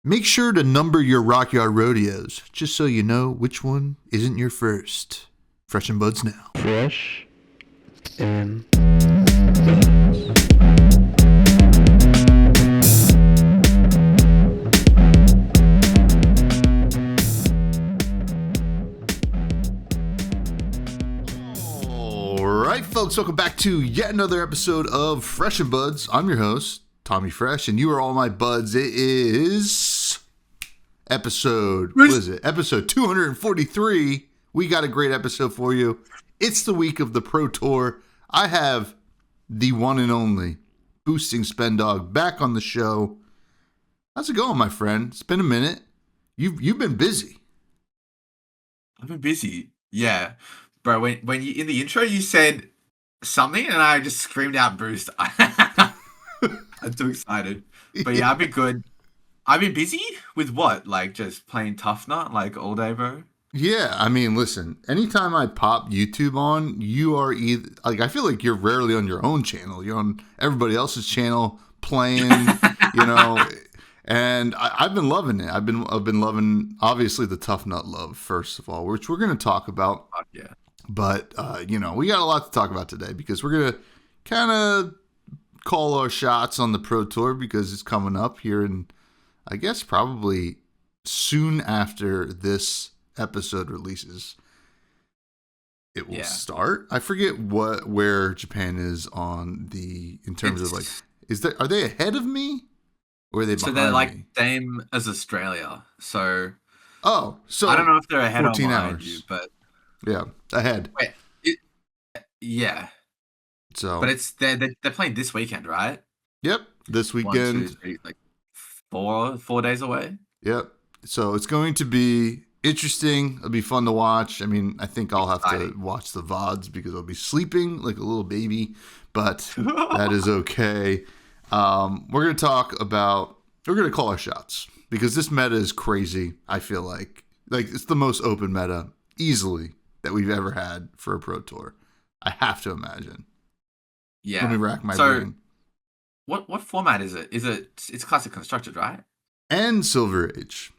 Make sure to number your Rockyard rodeos, just so you know which one isn't your first. Fresh and Buds now. Fresh and Alright, folks, welcome back to yet another episode of Fresh and Buds. I'm your host, Tommy Fresh, and you are all my buds. It is episode 243. We got a great episode for you. It's the week of the Pro Tour. I have the one and only Boosting Spendog back on the show. How's it going, my friend? It's been a minute. You've been busy. I've been busy. Yeah. Bro, when you in the intro you said something and I just screamed out boost. I'm too excited. But yeah, I've been good. I've been busy with what? Like just playing Tuffnut like all day, bro? Yeah, I mean, listen, anytime I pop YouTube on, you are either, like, I feel like you're rarely on your own channel. You're on everybody else's channel playing, and I've been loving it. I've been loving, obviously, the Tuffnut love, first of all, which we're going to talk about. Yeah. But, we got a lot to talk about today because we're going to kind of call our shots on the Pro Tour because it's coming up here in, I guess, probably soon after this episode releases. It will start. I forget where Japan is on in terms of like, are they ahead of me or are they behind me? So they're like same as Australia. So I don't know if they're ahead or 14 behind hours. you, but yeah, ahead. Wait, yeah. So, but it's they're playing this weekend, right? Yep, this weekend. 1, 2, 3, like 4 days away. Yep. So it's going to be interesting. It'll be fun to watch. I mean, I think I'll have to watch the VODs because I'll be sleeping like a little baby, but that is okay. We're going to call our shots because this meta is crazy. I feel like it's the most open meta easily that we've ever had for a Pro Tour. I have to imagine. Yeah. Let me rack my brain. What format is it? It's classic constructed, right? And Silver Age.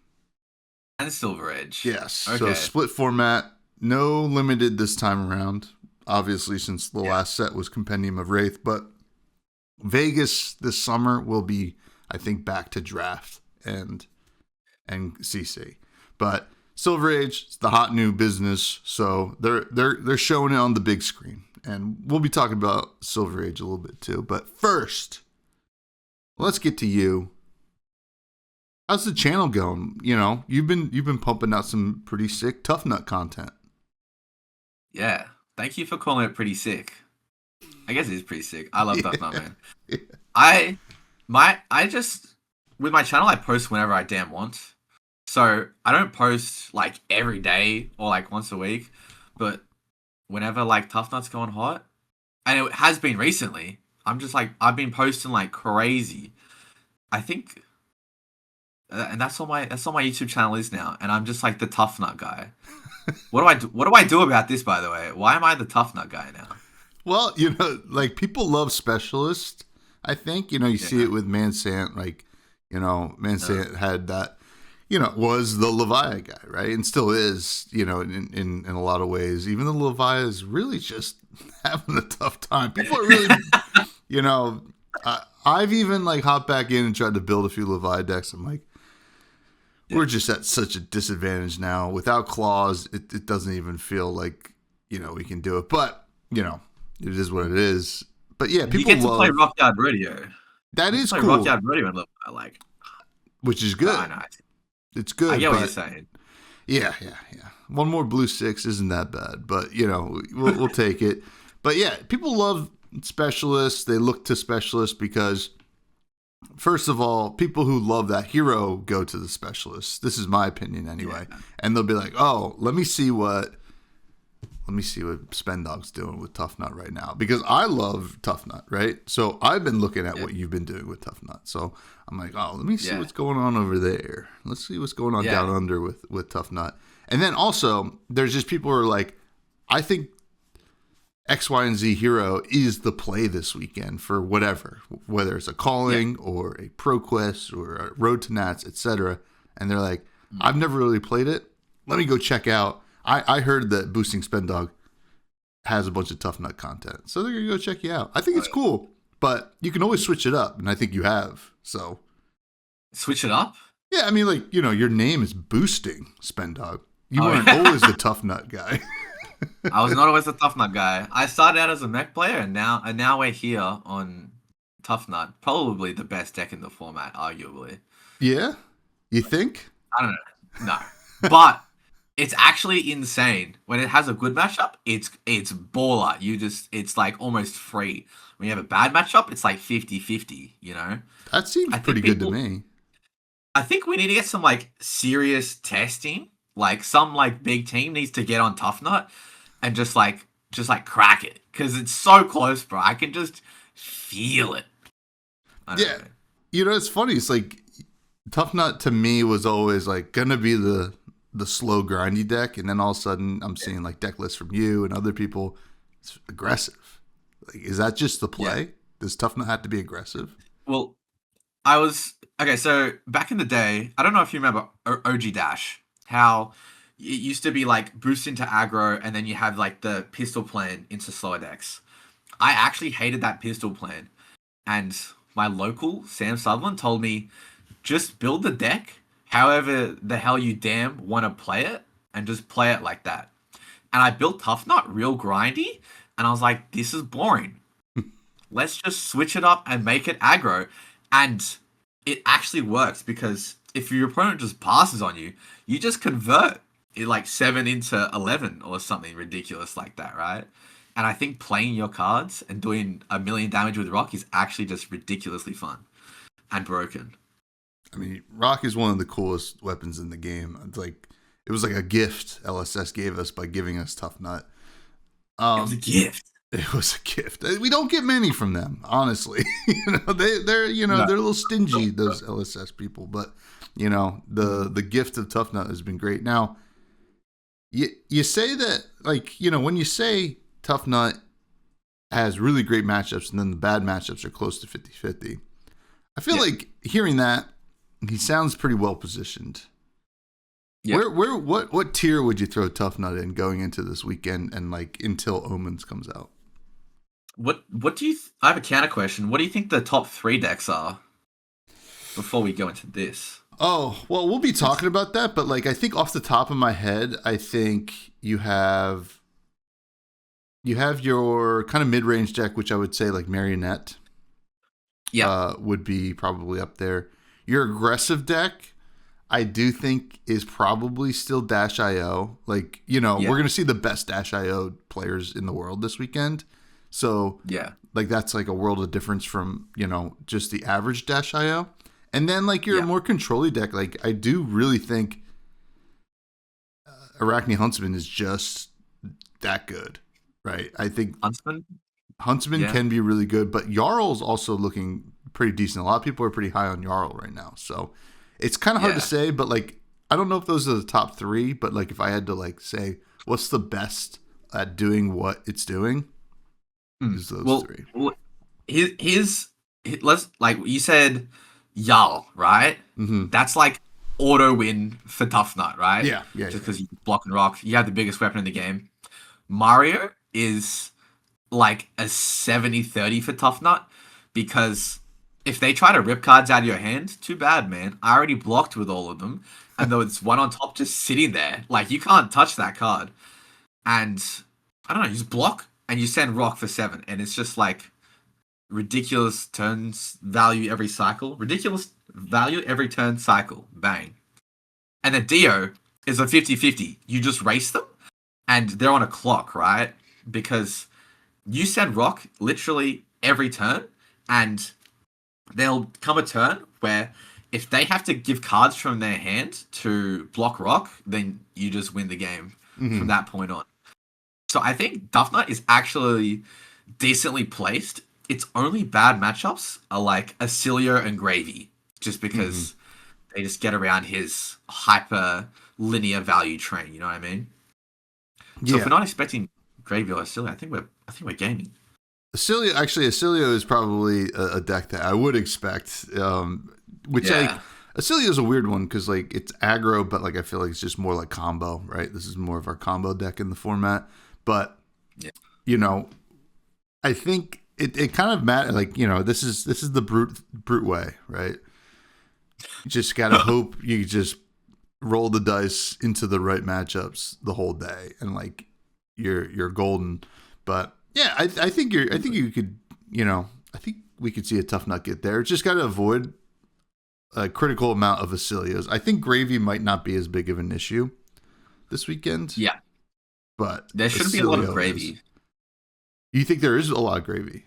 And Silver Age. Yes. Okay. So split format, no limited this time around. Obviously, since the last set was Compendium of Wraith, but Vegas this summer will be, I think, back to draft and CC. But Silver Age is the hot new business, so they're showing it on the big screen, and we'll be talking about Silver Age a little bit too. But first, let's get to you. How's the channel going? You've been pumping out some pretty sick Tuffnut content. Yeah. Thank you for calling it pretty sick. I guess it is pretty sick. I love Tuffnut, man. Yeah. I just with my channel I post whenever I damn want. So I don't post like every day or like once a week, but whenever like Tuffnut's going hot, and it has been recently, I'm just like I've been posting like crazy. I think. And that's all my YouTube channel is now, and I'm just like the Tuffnut guy. What do I do about this, by the way? Why am I the Tuffnut guy now? Well, like people love specialists. I think you see it with Mansant. Like Mansant had that. Was the Leviah guy, right? And still is. In a lot of ways, even the Leviah is really just having a tough time. People are really, I've even like hopped back in and tried to build a few Leviah decks. I'm like. Yeah. We're just at such a disadvantage now. Without claws, it doesn't even feel like, we can do it. But, it is what it is. But yeah, people you get to play Rockyard Rodeo. That is cool. Rockyard Rodeo and I like. Which is good. I know. It's good. I get what you're saying. Yeah. One more blue 6 isn't that bad. But, we'll take it. But yeah, people love specialists. They look to specialists because... First of all, people who love that hero go to the specialists. This is my opinion anyway. Yeah. And they'll be like, oh, let me see what Spendog's doing with Tuffnut right now. Because I love Tuffnut, right? So I've been looking at what you've been doing with Tuffnut. So I'm like, oh, let me see what's going on over there. Let's see what's going on down under with Tuffnut. And then also, there's just people who are like, I think X, Y, and Z hero is the play this weekend for whatever, whether it's a calling or a pro quest or a road to Nats, etc. And they're like, I've never really played it. Let me go check out. I heard that boosting Spendog has a bunch of Tuffnut content, so they're gonna go check you out. I think it's cool, but you can always switch it up, and I think you have. So switch it up. Yeah, I mean, like, your name is boosting Spendog. You weren't always the Tuffnut guy. I was not always the Tuffnut guy. I started out as a mech player, and now we're here on Tuffnut. Probably the best deck in the format, arguably. Yeah? You think? I don't know. No. But it's actually insane. When it has a good matchup, it's baller. It's like almost free. When you have a bad matchup, it's like 50-50, That seems pretty good to me. I think we need to get some like serious testing. Like some like big team needs to get on Tuffnut and just crack it, because it's so close, bro. I can just feel it. I don't know. It's funny. It's like Tuffnut to me was always like gonna be the slow grindy deck, and then all of a sudden I'm seeing like deck lists from you and other people. It's aggressive. Like, is that just the play? Yeah. Does Tuffnut have to be aggressive? Well, so back in the day, I don't know if you remember OG Dash, how it used to be like boost into aggro, and then you have like the pistol plan into slower decks. I actually hated that pistol plan, and my local Sam Sutherland told me, just build the deck however the hell you damn want to play it, and just play it like that. And I built Tuffnut real grindy, and I was like, this is boring. Let's just switch it up and make it aggro. And it actually works, because if your opponent just passes on you, you just convert it like 7 into 11 or something ridiculous like that, right? And I think playing your cards and doing 1 million damage with Rock is actually just ridiculously fun and broken. I mean, Rock is one of the coolest weapons in the game. It was like a gift LSS gave us by giving us Tuffnut. It was a gift. It was a gift. We don't get many from them, honestly. They're a little stingy, those LSS people. But the gift of Tuffnut has been great. Now, you say that, like, when you say Tuffnut has really great matchups and then the bad matchups are close to 50-50, I feel like hearing that, he sounds pretty well positioned. Yeah. What tier would you throw Tuffnut in going into this weekend and like until Omens comes out? What do you? I have a counter question. What do you think the top 3 decks are before we go into this? Oh, well, we'll be talking about that, but like I think off the top of my head, I think you have your kind of mid-range deck, which I would say like Marionette. Yeah, would be probably up there. Your aggressive deck, I do think, is probably still Dash.io. Like, we're going to see the best Dash.io players in the world this weekend. So, like, that's like a world of difference from, just the average Dash.io. And then, like, your more control-y deck, like, I do really think Arachne Huntsman is just that good, right? I think Huntsman can be really good, but Jarl's also looking pretty decent. A lot of people are pretty high on Jarl right now. So, it's kind of hard to say, but like, I don't know if those are the top 3, but like, if I had to like say what's the best at doing what it's doing, is those 3. Well, let's, like you said, Jarl, right? Mm-hmm. That's like auto win for Tuffnut, right? Yeah. Just because you block and rock, you have the biggest weapon in the game. Mario is like a 70-30 for Tuffnut, because if they try to rip cards out of your hand, too bad, man. I already blocked with all of them. And though it's one on top just sitting there, like, you can't touch that card. And, I don't know, you just block and you send Rock for 7. And it's just like ridiculous turns value every cycle. Ridiculous value every turn cycle. Bang. And then Dio is a 50-50. You just race them and they're on a clock, right? Because you send Rock literally every turn, and there'll come a turn where if they have to give cards from their hand to block Rock, then you just win the game from that point on. So I think Tuffnut is actually decently placed. Its only bad matchups are like Acilio and Gravy, just because they just get around his hyper linear value train, you know what I mean? So if we're not expecting Gravy or Acilio, I think we're I think we're gaming. Acilio is probably a deck that I would expect. Which Yeah. Acilio is a weird one because like it's aggro, but like I feel like it's just more like combo, right? This is more of our combo deck in the format. But Yeah. you know, I think it kind of matters. Like this is the brute way, right? You just gotta hope you just roll the dice into the right matchups the whole day, and like you're golden. But yeah, I think you could, I think we could see a Tuffnut get there. Just got to avoid a critical amount of Acilios. I think gravy might not be as big of an issue this weekend. Yeah. But There shouldn't be a lot of gravy. Is. You think there is a lot of gravy?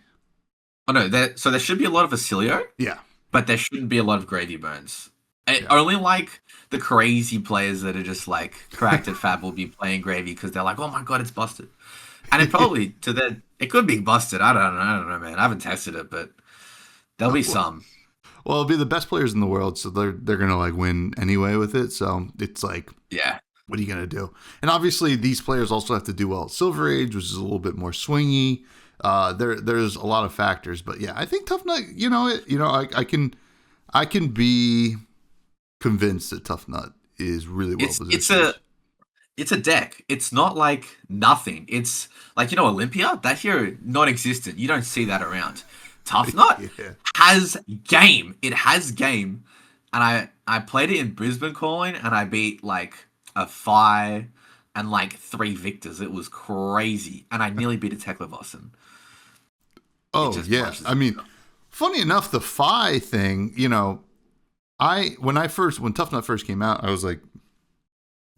Oh no, so there should be a lot of Acilio. Yeah. But there shouldn't be a lot of gravy burns. Yeah. Only like the crazy players that are just like cracked at Fab will be playing gravy because they're like, oh my god, it's busted. And it probably it could be busted. I don't know, man. I haven't tested it, but there'll be some. Well, it'll be the best players in the world, so they're gonna like win anyway with it. So it's like, yeah, what are you gonna do? And obviously, these players also have to do well at Silver Age, which is a little bit more swingy. There's a lot of factors, but yeah, I think Tuffnut. I can be convinced that Tuffnut is really well positioned. It's a deck. It's not like nothing. It's like, Olympia, that hero non-existent. You don't see that around. Tuffnut has game. It has game. And I played it in Brisbane Calling and I beat like a Phi and like 3 Victors. It was crazy. And I nearly beat a Tekla-Vossen. Oh, yeah. I mean, funny enough, the Phi thing, when Tuffnut first came out, I was like,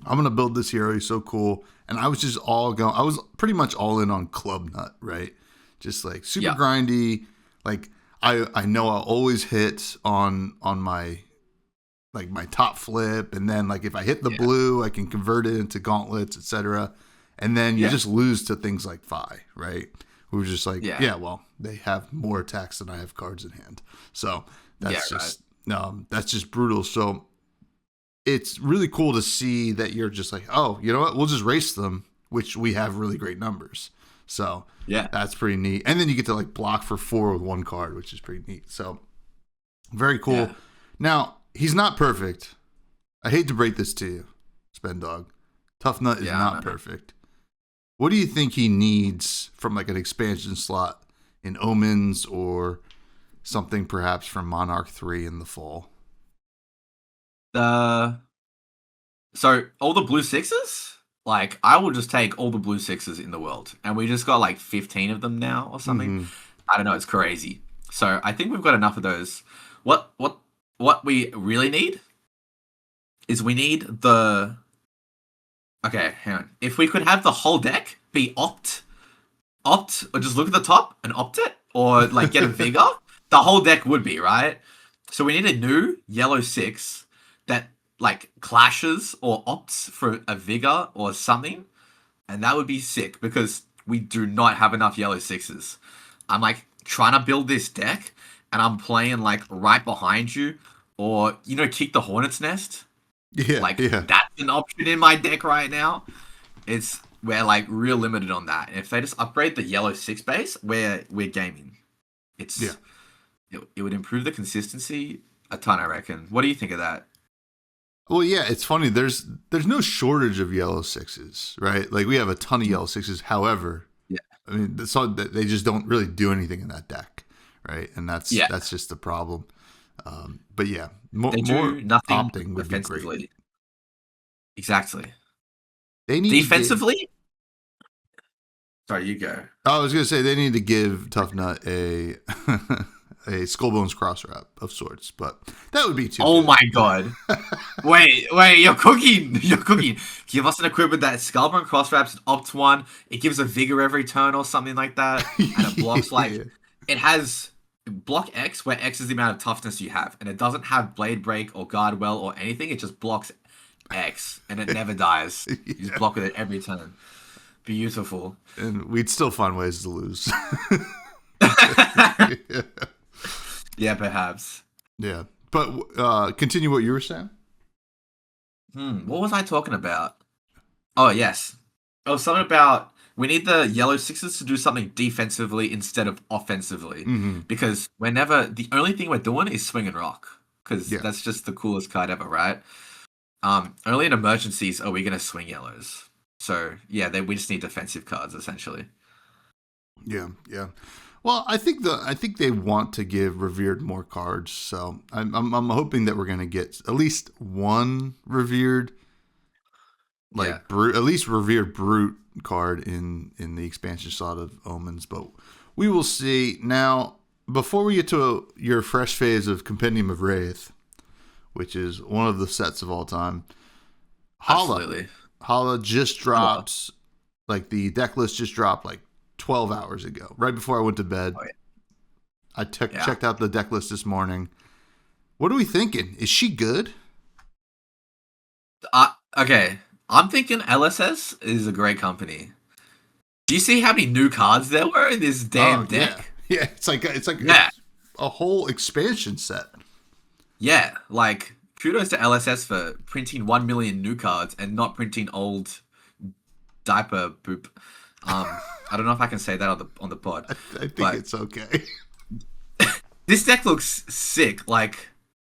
I'm going to build this hero. He's so cool. And I was just I was pretty much all in on Club Nut, right? Just like super grindy. Like I know I'll always hit on my, like my top flip. And then like if I hit the blue, I can convert it into gauntlets, etc. And then you just lose to things like Phi, right? We were just like, well, they have more attacks than I have cards in hand. So that's that's just brutal. So it's really cool to see that you're just like, oh, you know what? We'll just race them, which we have really great numbers. So that's pretty neat. And then you get to like block for 4 with 1 card, which is pretty neat. So very cool. Yeah. Now, he's not perfect. I hate to break this to you, Spendog. Tuffnut is not perfect. What do you think he needs from like an expansion slot in Omens or something perhaps from Monarch 3 in the fall? So all the blue 6s, like I will just take all the blue 6s in the world, and we just got like 15 of them now or something. I don't know, it's crazy. So I think we've got enough of those. What we really need is we need the. Okay, hang on. If we could have the whole deck be opt, or just look at the top and opt it, or like get a vigor, the whole deck would be right. So we need a new yellow 6 that like clashes or opts for a vigor or something, and that would be sick because we do not have enough yellow 6s. I'm like trying to build this deck and I'm playing like right behind you, or kick the Hornet's Nest. That's an option in my deck right now. We're like real limited on that. And if they just upgrade the yellow 6 base, we're gaming. It would improve the consistency a ton, I reckon. What do you think of that? Well, yeah, it's funny. There's no shortage of yellow 6s, right? Like we have a ton of yellow 6s. However, I mean, they just don't really do anything in that deck, right? And that's just the problem. But yeah, more nothing opting would be great. Exactly. They need defensively. Sorry, you go. I was gonna say they need to give Tuffnut a Skullbones cross wrap of sorts, but that would be too. Oh my god! wait, you're cooking. Give us an equipment that Skullbone cross wraps opt 1. It gives a vigor every turn or something like that, and it blocks like it has block X, where X is the amount of toughness you have, and it doesn't have blade break or guard well or anything. It just blocks X, and it never dies. You just block with it every turn. Beautiful. And we'd still find ways to lose. Yeah, perhaps. Yeah, but continue what you were saying. What was I talking about? Oh yes, something about we need the yellow sixes to do something defensively instead of offensively. Because the only thing we're doing is swing and rock. Because that's just the coolest card ever, right? Only in emergencies are we going to swing yellows. So, yeah, we just need defensive cards, essentially. Yeah. Well, I think they want to give Revered more cards, so I'm hoping that we're going to get at least one Revered, Brute, at least Revered Brute card in the expansion slot of Omens, but we will see. Now, before we get to your fresh phase of Compendium of Wraith, which is one of the sets of all time, Hala just dropped, the deck list just dropped 12 hours ago, right before I went to bed. Oh, yeah. I checked out the deck list this morning. What are we thinking? Is she good? Okay. I'm thinking LSS is a great company. Do you see how many new cards there were in this damn deck? Yeah. It's like a whole expansion set. Yeah, kudos to LSS for printing 1 million new cards and not printing old diaper poop. I don't know if I can say that on the pod. I think it's okay. This deck looks sick.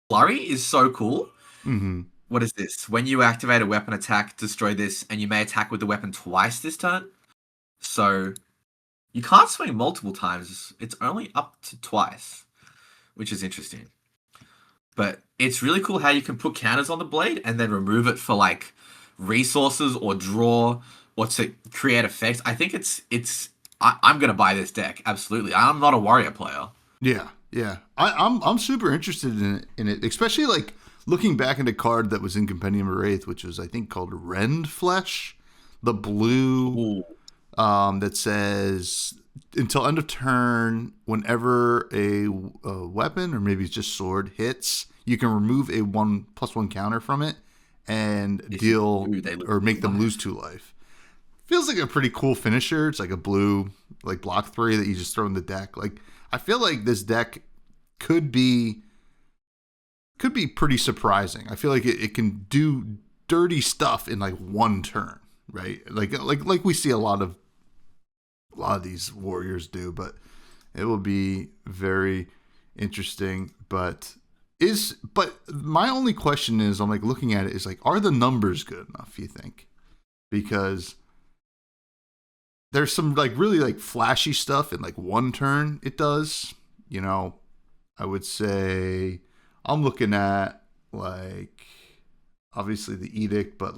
Flurry is so cool. Mm-hmm. What is this? When you activate a weapon attack, destroy this, and you may attack with the weapon twice this turn. So you can't swing multiple times. It's only up to twice, which is interesting. But it's really cool how you can put counters on the blade and then remove it for resources or draw or to create effects. I think I'm gonna buy this deck. Absolutely. I'm not a warrior player. Yeah. I'm super interested in it, especially looking back at a card that was in Compendium of Wraith, which was I think called Rend Flesh, the blue that says until end of turn, whenever a weapon or maybe it's just sword hits, you can remove a 1/1 counter from it and deal or make them lose 2 life. Feels like a pretty cool finisher. It's like a blue block 3 that you just throw in the deck. I feel like this deck could be pretty surprising. I feel like it can do dirty stuff in one turn, right? Like we see a lot of these warriors do, but it will be very interesting. But my only question is, I'm looking at it, is are the numbers good enough, you think? Because there's some really flashy stuff in one turn it does. I would say I'm looking at obviously the Edict, but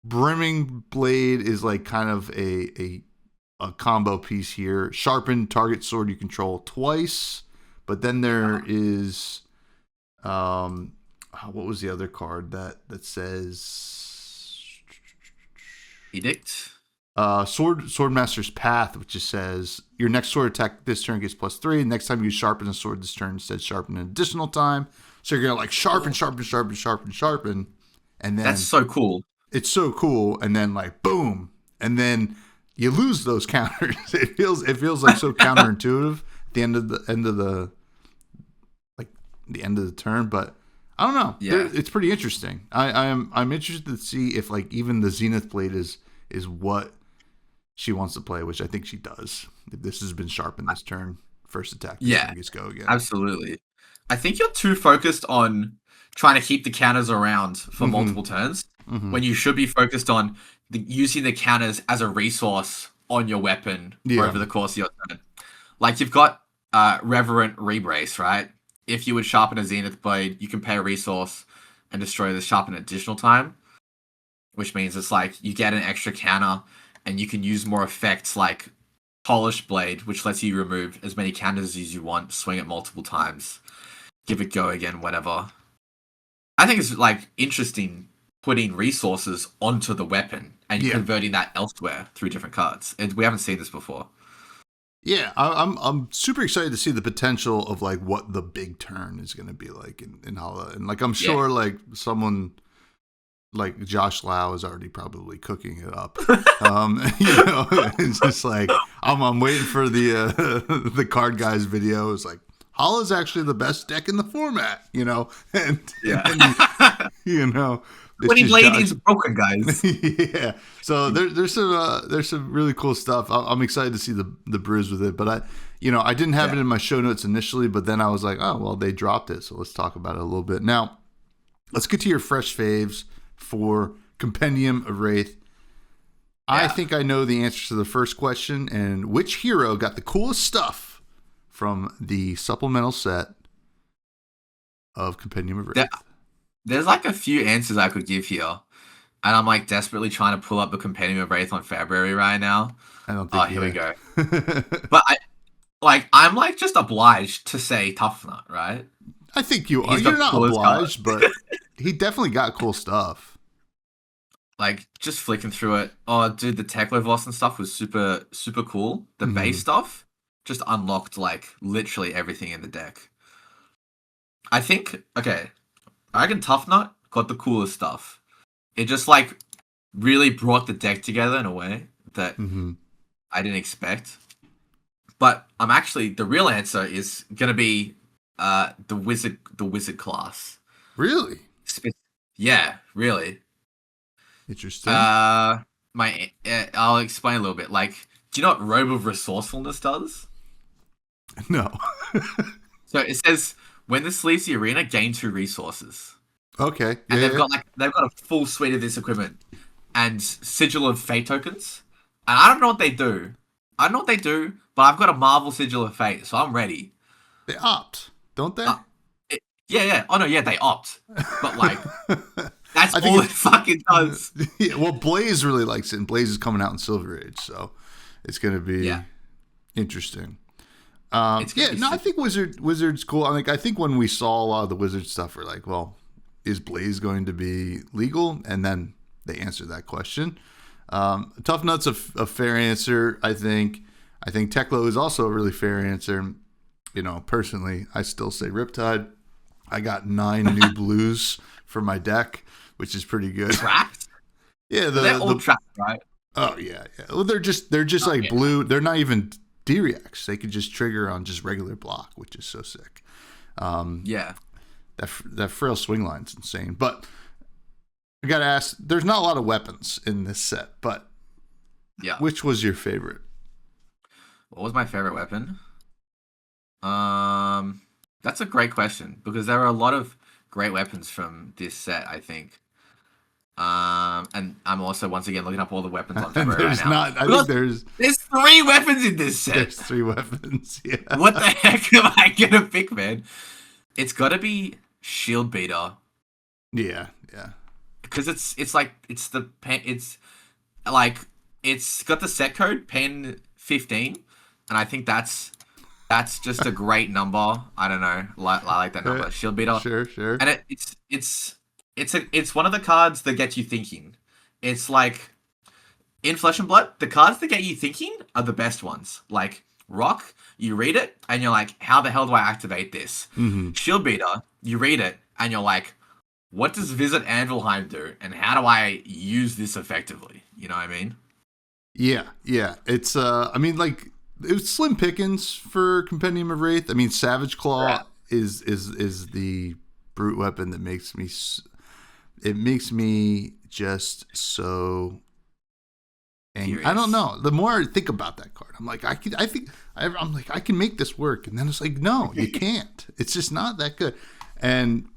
Brimming Blade is kind of a combo piece here. Sharpen target sword you control twice, but then there is what was the other card that says Edict? Swordmaster's Path, which just says your next sword attack this turn gets +3. Next time you sharpen a sword this turn, instead sharpen an additional time. So you're gonna sharpen, and then that's so cool. It's so cool, and then boom, and then you lose those counters. It feels so counterintuitive at the end of the turn, but I don't know. Yeah, it's pretty interesting. I'm interested to see if even the Zenith Blade is what she wants to play, which I think she does. If this has been sharpened this turn, first attack, just go again. Absolutely. I think you're too focused on trying to keep the counters around for multiple turns when you should be focused on using the counters as a resource on your weapon over the course of your turn. You've got Reverent Rebrace, right? If you would sharpen a Zenith Blade, you can pay a resource and destroy the sharpen additional time, which means it's you get an extra counter and you can use more effects like Polished Blade, which lets you remove as many counters as you want, swing it multiple times, give it go again, whatever. I think it's interesting putting resources onto the weapon and converting that elsewhere through different cards. And we haven't seen this before. Yeah, I'm super excited to see the potential of what the big turn is going to be in Hala, and I'm sure someone Josh Lau is already probably cooking it up. It's just I'm waiting for the card guys video. It's Hala's actually the best deck in the format, and This Winning just lady Josh. is broken, guys. Yeah. So there's some really cool stuff. I'm excited to see the brews with it, but I didn't have it in my show notes initially, but then I was like, oh well, they dropped it, so let's talk about it a little bit. Now, let's get to your fresh faves for Compendium of Wraith. I think I know the answer to the first question, and which hero got the coolest stuff from the supplemental set of Compendium of Wraith? There's like a few answers I could give here, and I'm like desperately trying to pull up the Compendium of Wraith on February right now. I don't think. Here we go. But I'm like just obliged to say Tuffnut, right? I think you are. You're not obliged, but he definitely got cool stuff. Like, just flicking through it. Oh, dude, the Teklovos and stuff was super, super cool. The base stuff just unlocked, like, literally everything in the deck. I reckon Tuffnut got the coolest stuff. It just, like, really brought the deck together in a way that I didn't expect. But the real answer is going to be the wizard class. Really? Yeah, really. Interesting. I'll explain a little bit. Like, do you know what Robe of Resourcefulness does? No. So it says when this leaves the arena, gain 2 resources. Okay. And they've got a full suite of this equipment and Sigil of Fate tokens. And I don't know what they do. But I've got a Marvel Sigil of Fate, so I'm ready. They opt, don't they? Yeah. Oh no, yeah, they opt. But like. That's all it fucking does. Yeah, well, Blaze really likes it, and Blaze is coming out in Silver Age, so it's going to be interesting. I think Wizard's cool. I think when we saw a lot of the Wizard stuff, we're like, well, is Blaze going to be legal? And then they answered that question. Tuffnut's a fair answer, I think. I think Teklo is also a really fair answer. Personally, I still say Riptide. I got 9 new blues for my deck, which is pretty good. Trapped? Yeah, they're all trapped, right? Oh yeah. Well, they're just blue. They're not even D-Reacts. They could just trigger on just regular block, which is so sick. That frail swing line's insane. But I gotta ask, there's not a lot of weapons in this set, but which was your favorite? What was my favorite weapon? That's a great question because there are a lot of great weapons from this set, I think. And I'm also once again looking up all the weapons on February right now. There's 3 weapons in this set. There's 3 weapons. Yeah. What the heck am I gonna pick, man? It's got to be Shield Beater. Yeah. Because it's got the set code Pen 15, and I think that's just a great number. I don't know. I like that number. Shield Beater. Sure. And it's one of the cards that gets you thinking. It's like in Flesh and Blood, the cards that get you thinking are the best ones. Like Rock, you read it and you're like, how the hell do I activate this? Shield Beater, you read it and you're like, what does Visit Anvilheim do? And how do I use this effectively? You know what I mean? Yeah. It's it was slim pickings for Compendium of Wraith. I mean, Savage Claw is the brute weapon that makes me just so angry. I don't know. The more I think about that card, I'm like, I can make this work, and then it's like, no, you can't. It's just not that good. And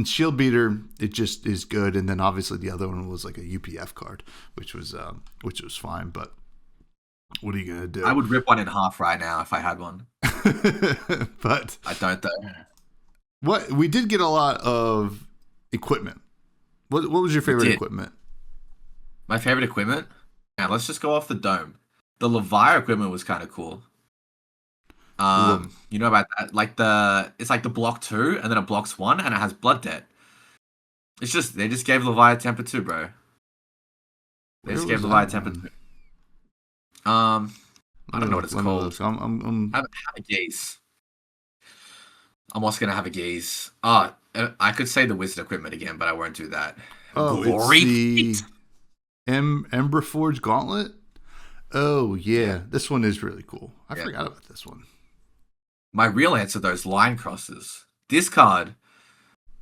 Shield Beater, it just is good. And then obviously the other one was like a UPF card, which was fine. But what are you gonna do? I would rip one in half right now if I had one. But I don't though. What we did get a lot of equipment. What was your favorite equipment? My favorite equipment? Yeah, let's just go off the dome. The Leviathan equipment was kind of cool. You know about that? Like it's like the block 2 and then it blocks 1 and it has blood debt. It's just they just gave Leviathan temper 2, bro. They just gave Leviathan temper 2. I don't know what it's called. Have a gaze. I'm also gonna have a gaze. I could say the wizard equipment again, but I won't do that. Glory. It's the Emberforge Gauntlet. Oh yeah, this one is really cool. I forgot about this one. My real answer, those line crosses. This card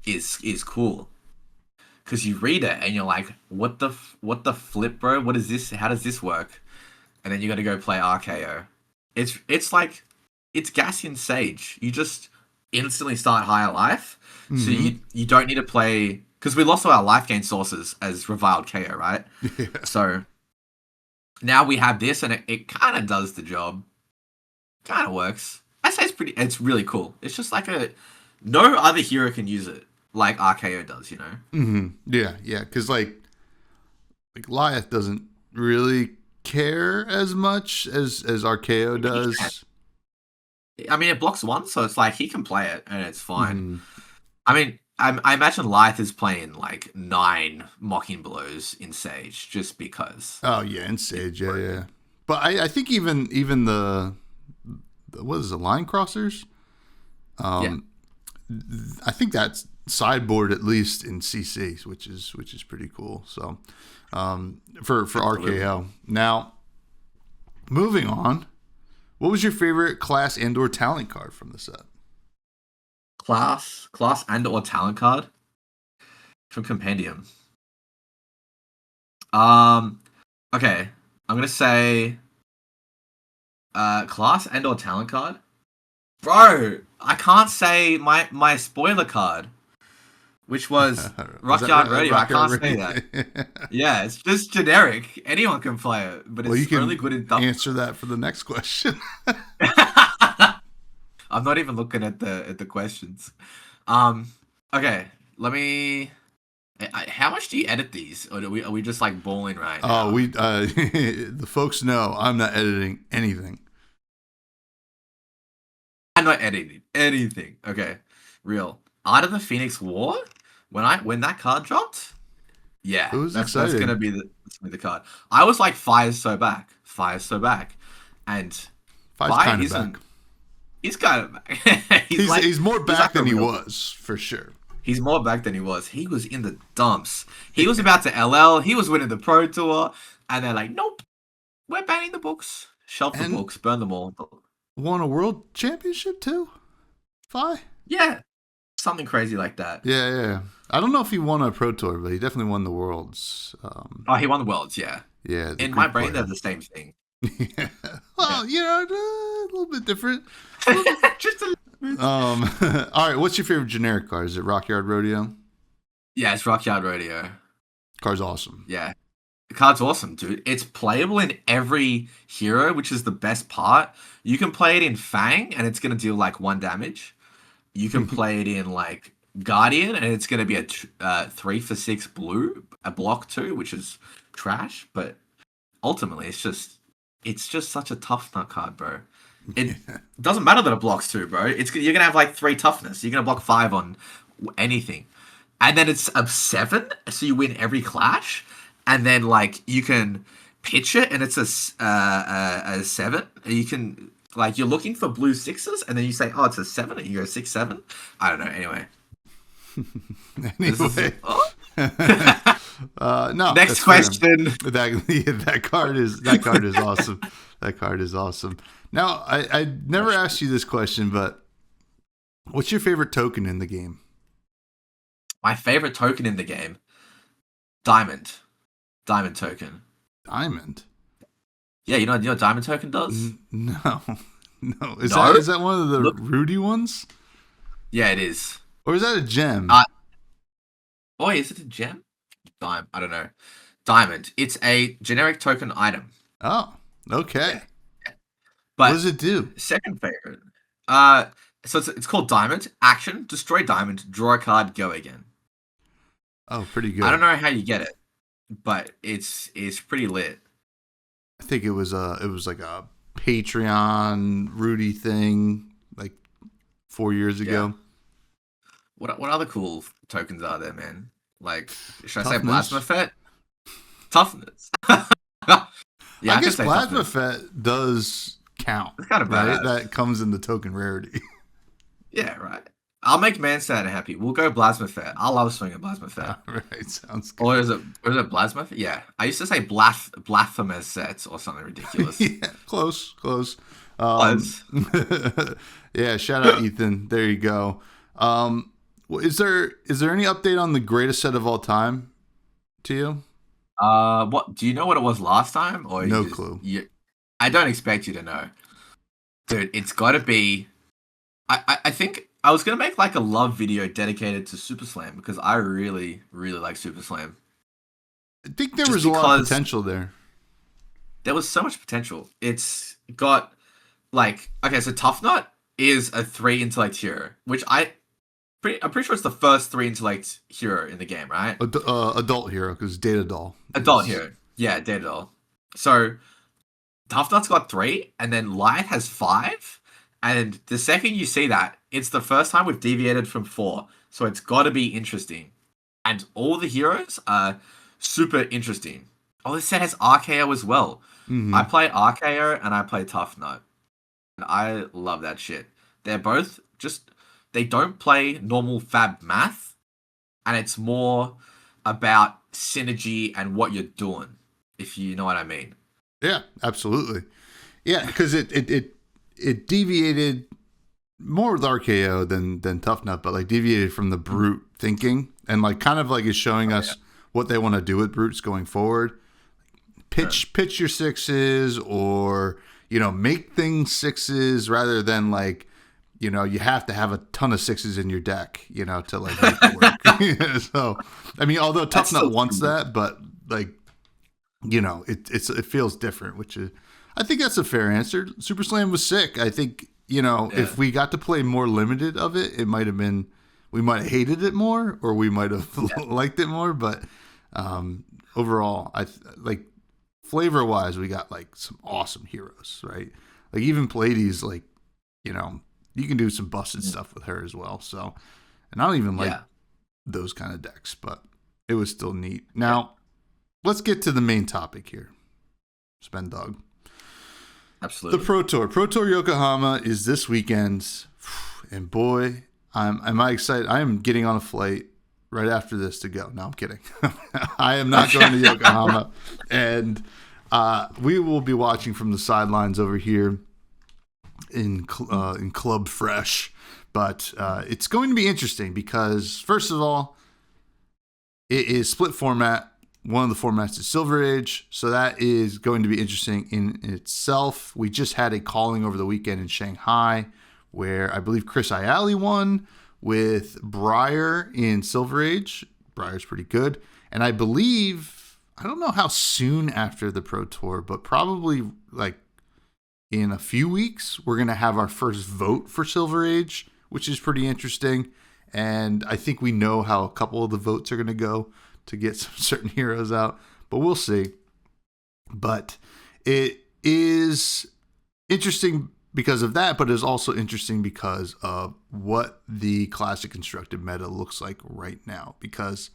is cool because you read it and you're like, what the flip, bro? What is this? How does this work? And then you got to go play RKO. It's like it's Gassian Sage. You just instantly start higher life, so you don't need to play because we lost all our life gain sources as reviled KO, right? Yeah. So now we have this, and it kind of does the job. Kind of works. I say it's really cool. It's just like no other hero can use it like RKO does, you know? Mm-hmm. Yeah, because like Lyeth doesn't really care as much as RKO does. I mean, it blocks one, so it's like he can play it, and it's fine. I mean, I imagine Lyeth is playing like 9 mocking blows in Sage just because. Oh yeah, in Sage, yeah. But I think even the what is it, line crossers? I think that's sideboard at least in CCs, which is pretty cool. So for RKO. Now, moving on, what was your favorite class and/or talent card from the set? Class and/or talent card from Compendium. Okay, I'm gonna say class and/or talent card. Bro, I can't say my spoiler card, which was Rockyard Radio. I can't say that. Yeah, it's just generic. Anyone can play it, but it's really good in double. Answer that for the next question. I'm not even looking at the questions. Okay, let me. How much do you edit these, or are we just like bowling right now? Oh, the folks know I'm not editing anything. I'm not editing anything. Okay, real. Art of the Phoenix War. When that card dropped, yeah, it was exciting. That's gonna be the card. I was like, Fire's so back, and Fire's kind of back. He's kind of back. he's more back than he was, for sure. He's more back than he was. He was in the dumps. He was about to LL. He was winning the Pro Tour, and they're like, nope, we're banning the books. Shelf the books, burn them all. Won a world championship too? Fi? Yeah. Something crazy like that. Yeah. I don't know if he won a Pro Tour, but he definitely won the Worlds. He won the Worlds, yeah. Yeah. In my brain, they're the same thing. Yeah. Well, a little bit different. Just a little bit. All right, what's your favorite generic card? Is it Rockyard Rodeo? Yeah, it's Rockyard Rodeo. Card's awesome. Yeah. The card's awesome, dude. It's playable in every hero, which is the best part. You can play it in Fang, and it's going to deal like 1 damage. You can play it in like Guardian, and it's going to be a 3 for 6 blue, a block 2, which is trash. But ultimately, it's just such a Tuffnut card, bro. It doesn't matter that it blocks 2, bro. You're going to have like 3 toughness. You're going to block 5 on anything. And then it's a 7, so you win every clash. And then like you can pitch it, and it's a 7. You can like you're looking for blue 6s, and then you say, "Oh, it's a 7," and you go 6-7. I don't know. Anyway. No. Next question. That card is awesome. That card is awesome. Now, I never asked you this question, but what's your favorite token in the game? My favorite token in the game, Diamond token. Diamond. Yeah, you know what Diamond token does? No. Is that one of the Rudy ones? Yeah, it is. Or is that a gem? Is it a gem? I don't know. Diamond. It's a generic token item. Oh, okay. Yeah. But what does it do? Second favorite. So it's called Diamond. Action: destroy Diamond. Draw a card. Go again. Oh, pretty good. I don't know how you get it, but it's pretty lit. I think it was like a Patreon Rudy thing like 4 years ago. What other cool tokens are there, man? Like, should I say Plasma Fet? Toughness. Yeah, I guess Plasma Fet does count. It's kind of right? That comes in the token rarity. Yeah, right. I'll make Mansad happy. We'll go Plasma Fet. I love swinging Plasma Fet. Right, sounds good. Or is it Plasma Fet? Yeah. I used to say Blasphemous sets or something ridiculous. Yeah, close. Yeah, shout out Ethan. There you go. Well, is there any update on the greatest set of all time to you? What do you know what it was last time, or No clue. I don't expect you to know, dude. It's got to be. I think I was gonna make like a love video dedicated to Super Slam because I really like Super Slam. I think there Just was a lot of because potential there. there was so much potential. It's got like okay, so Tuffnut is a 3 intellect hero, which I'm pretty sure it's the first 3 intellect hero in the game, right? Adult hero, because Data Doll. Adult hero, yeah, Data Doll. So Tuffnut's got 3, and then Light has 5. And the second you see that, it's the first time we've deviated from 4. So it's got to be interesting. And all the heroes are super interesting. Oh, this set has RKO as well. Mm-hmm. I play RKO and I play Tuffnut. And I love that shit. They're both just... They don't play normal fab math. And it's more about synergy and what you're doing. If you know what I mean. Yeah, absolutely. Yeah, because it deviated more with RKO than Tuffnut, but like deviated from the brute thinking and like kind of like is showing us what they want to do with brutes going forward. Pitch your 6s, or make things 6s rather than like you have to have a ton of 6s in your deck to like make it work. So I mean, although Tuffnut wants that, but like it feels different, which is, I think that's a fair answer. Super Slam was sick. I think, if we got to play more limited of it, it might have been, we might have hated it more, or we might have liked it more. But overall, like flavor wise, we got like some awesome heroes, right? Like even Pleiades, like, you can do some busted stuff with her as well. So, and I don't even like those kind of decks, but it was still neat. Now, let's get to the main topic here. Spendog. Absolutely. The Pro Tour Yokohama is this weekend, and boy, am I excited. I am getting on a flight right after this to go. No, I'm kidding. I am not going to Yokohama, and we will be watching from the sidelines over here in Club Fresh. But it's going to be interesting because, first of all, it is split format. One of the formats is Silver Age, so that is going to be interesting in itself. We just had a calling over the weekend in Shanghai where I believe Chris Ayali won with Briar in Silver Age. Briar's pretty good. And I believe, I don't know how soon after the Pro Tour, but probably like in a few weeks, we're going to have our first vote for Silver Age, which is pretty interesting. And I think we know how a couple of the votes are going to go to get some certain heroes out, but we'll see. But it is interesting because of that, but it's also interesting because of what the Classic Constructed meta looks like right now, because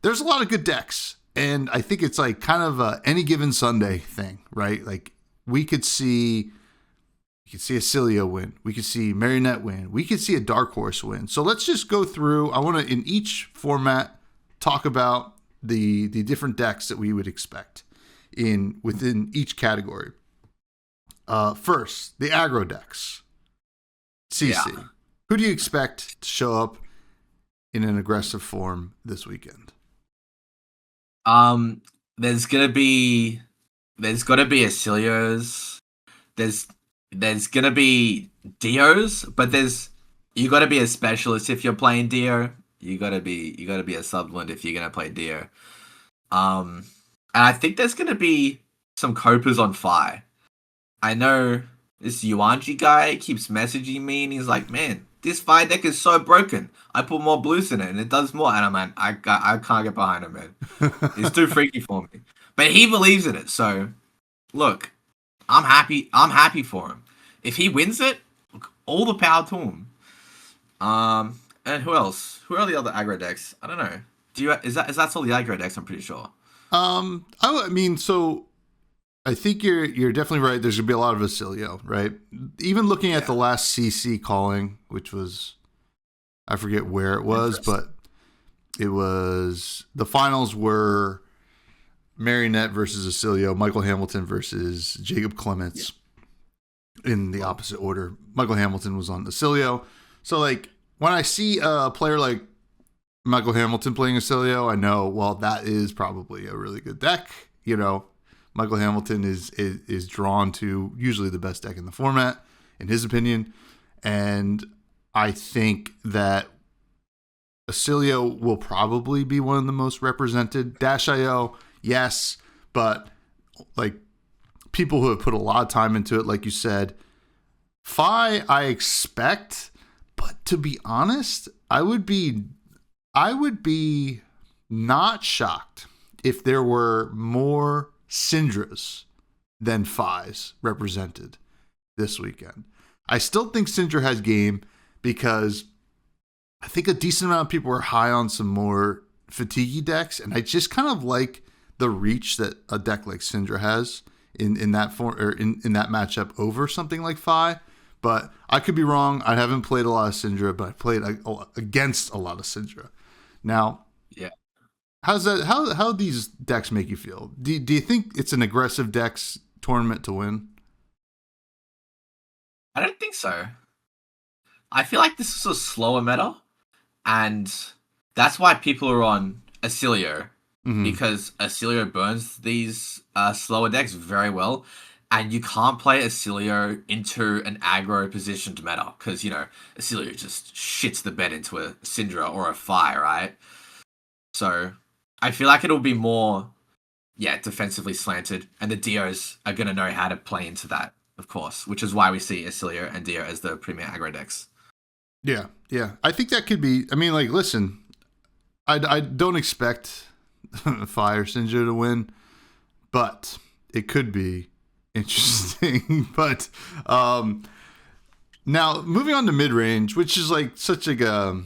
there's a lot of good decks, and I think it's like kind of a any given Sunday thing, right? Like we could see a Cilio win. We could see Marionette win. We could see a Dark Horse win. So let's just go through. I want to, in each format, talk about the different decks that we would expect within each category. First, the aggro decks. CC. Yeah. Who do you expect to show up in an aggressive form this weekend? There's gotta be a Cilio's. There's gonna be Dio's, but you gotta be a specialist if you're playing Dio. You gotta be a subland if you're gonna play Dio. And I think there's gonna be some Copas on fire. I know this Yuanji guy keeps messaging me and he's like, "Man, this fire deck is so broken. I put more blues in it and it does more." And I'm like, I can't get behind him, man. It's too freaky for me. But he believes in it, so look, I'm happy. I'm happy for him. If he wins it, all the power to him. And who else? Who are the other aggro decks? I don't know. Is that all the aggro decks? I'm pretty sure. I mean, so I think you're definitely right. There's gonna be a lot of Vasilio, right? Even looking at the last CC calling, which was, I forget where it was, but it was, the finals were Marionette versus Vasilio, Michael Hamilton versus Jacob Clements in the opposite order. Michael Hamilton was on Vasilio. So like when I see a player like Michael Hamilton playing Acilio, I know, well, that is probably a really good deck. You know, Michael Hamilton is drawn to usually the best deck in the format, in his opinion. And I think that Acilio will probably be one of the most represented. Dash.io, yes, but like people who have put a lot of time into it, like you said. Fi, I expect, but to be honest, I would be not shocked if there were more Syndras than Fis represented this weekend. I still think Syndra has game because I think a decent amount of people are high on some more fatigue decks, and I just kind of like the reach that a deck like Syndra has in that form or in that matchup over something like Fi. But I could be wrong. I haven't played a lot of Syndra, but I played against a lot of Syndra. Now, yeah, how's that? How these decks make you feel? Do you think it's an aggressive decks tournament to win? I don't think so. I feel like this is a slower meta, and that's why people are on Acilio, because Acilio burns these slower decks very well, and you can't play Acilio into an aggro positioned meta, because, you know, Acilio just shits the bed into a Syndra or a Fi, right? So I feel like it'll be more, defensively slanted, and the Dios are going to know how to play into that, of course, which is why we see Acilio and Dio as the premier aggro decks. Yeah. I think that could be. I mean, like, listen, I don't expect Fire Syndra to win, but it could be interesting. But now moving on to mid range, which is like such a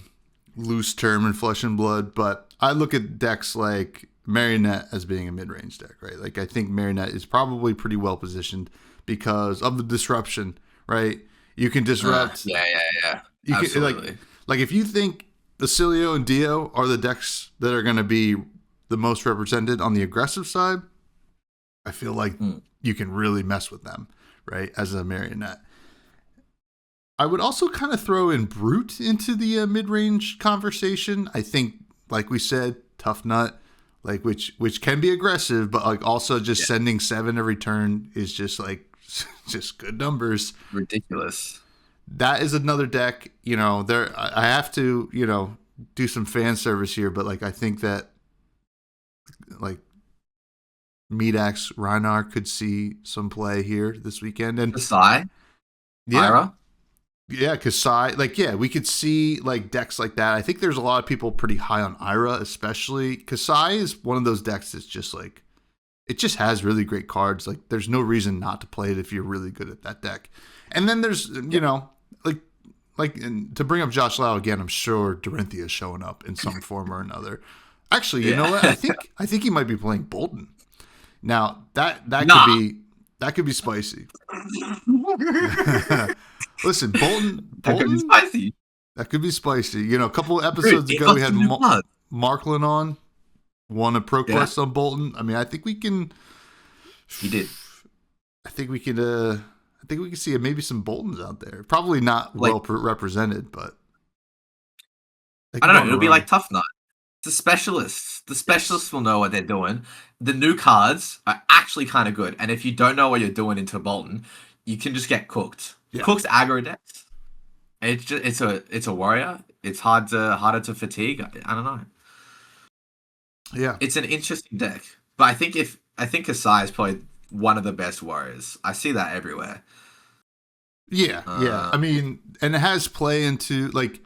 loose term in Flesh and Blood, but I look at decks like Marionette as being a mid range deck, right? Like, I think Marionette is probably pretty well positioned because of the disruption, right? You can disrupt. Yeah. You Absolutely. can, like if you think Acilio and Dio are the decks that are going to be the most represented on the aggressive side, I feel like you can really mess with them, right? As a Marionette. I would also kind of throw in Brute into the mid-range conversation. I think, like we said, Tuffnut, like which can be aggressive, but like also just sending 7 every turn is just like just good numbers. Ridiculous. That is another deck, you know, there I have to, you know, do some fan service here, but like I think that like Medax Reinar could see some play here this weekend. And Kasai? Ira? Yeah, Kasai. Like, yeah, we could see like decks like that. I think there's a lot of people pretty high on Ira, especially. Kasai is one of those decks that's just like, it just has really great cards. Like, there's no reason not to play it if you're really good at that deck. And then there's, you know, like and to bring up Josh Lau again, I'm sure Dorinthia is showing up in some form or another. Actually, you know what? I think he might be playing Bolton. Now that could be spicy. Listen, Bolton That could be spicy. That could be spicy. You know, a couple of episodes ago we had Markland on, won a pro quest on Bolton. I mean, I think we can. He did. I think we can see maybe some Boltons out there. Probably not like, well represented, but I don't know. It'll be like Tuffnut. The specialists will know what they're doing. The new cards are actually kind of good, and if you don't know what you're doing into Bolton, you can just get cooked. Yeah. Cooked aggro decks. It's a warrior. It's harder to fatigue. I don't know. Yeah, it's an interesting deck, but I think Kasai is probably one of the best warriors. I see that everywhere. Yeah. I mean, and it has play into, like,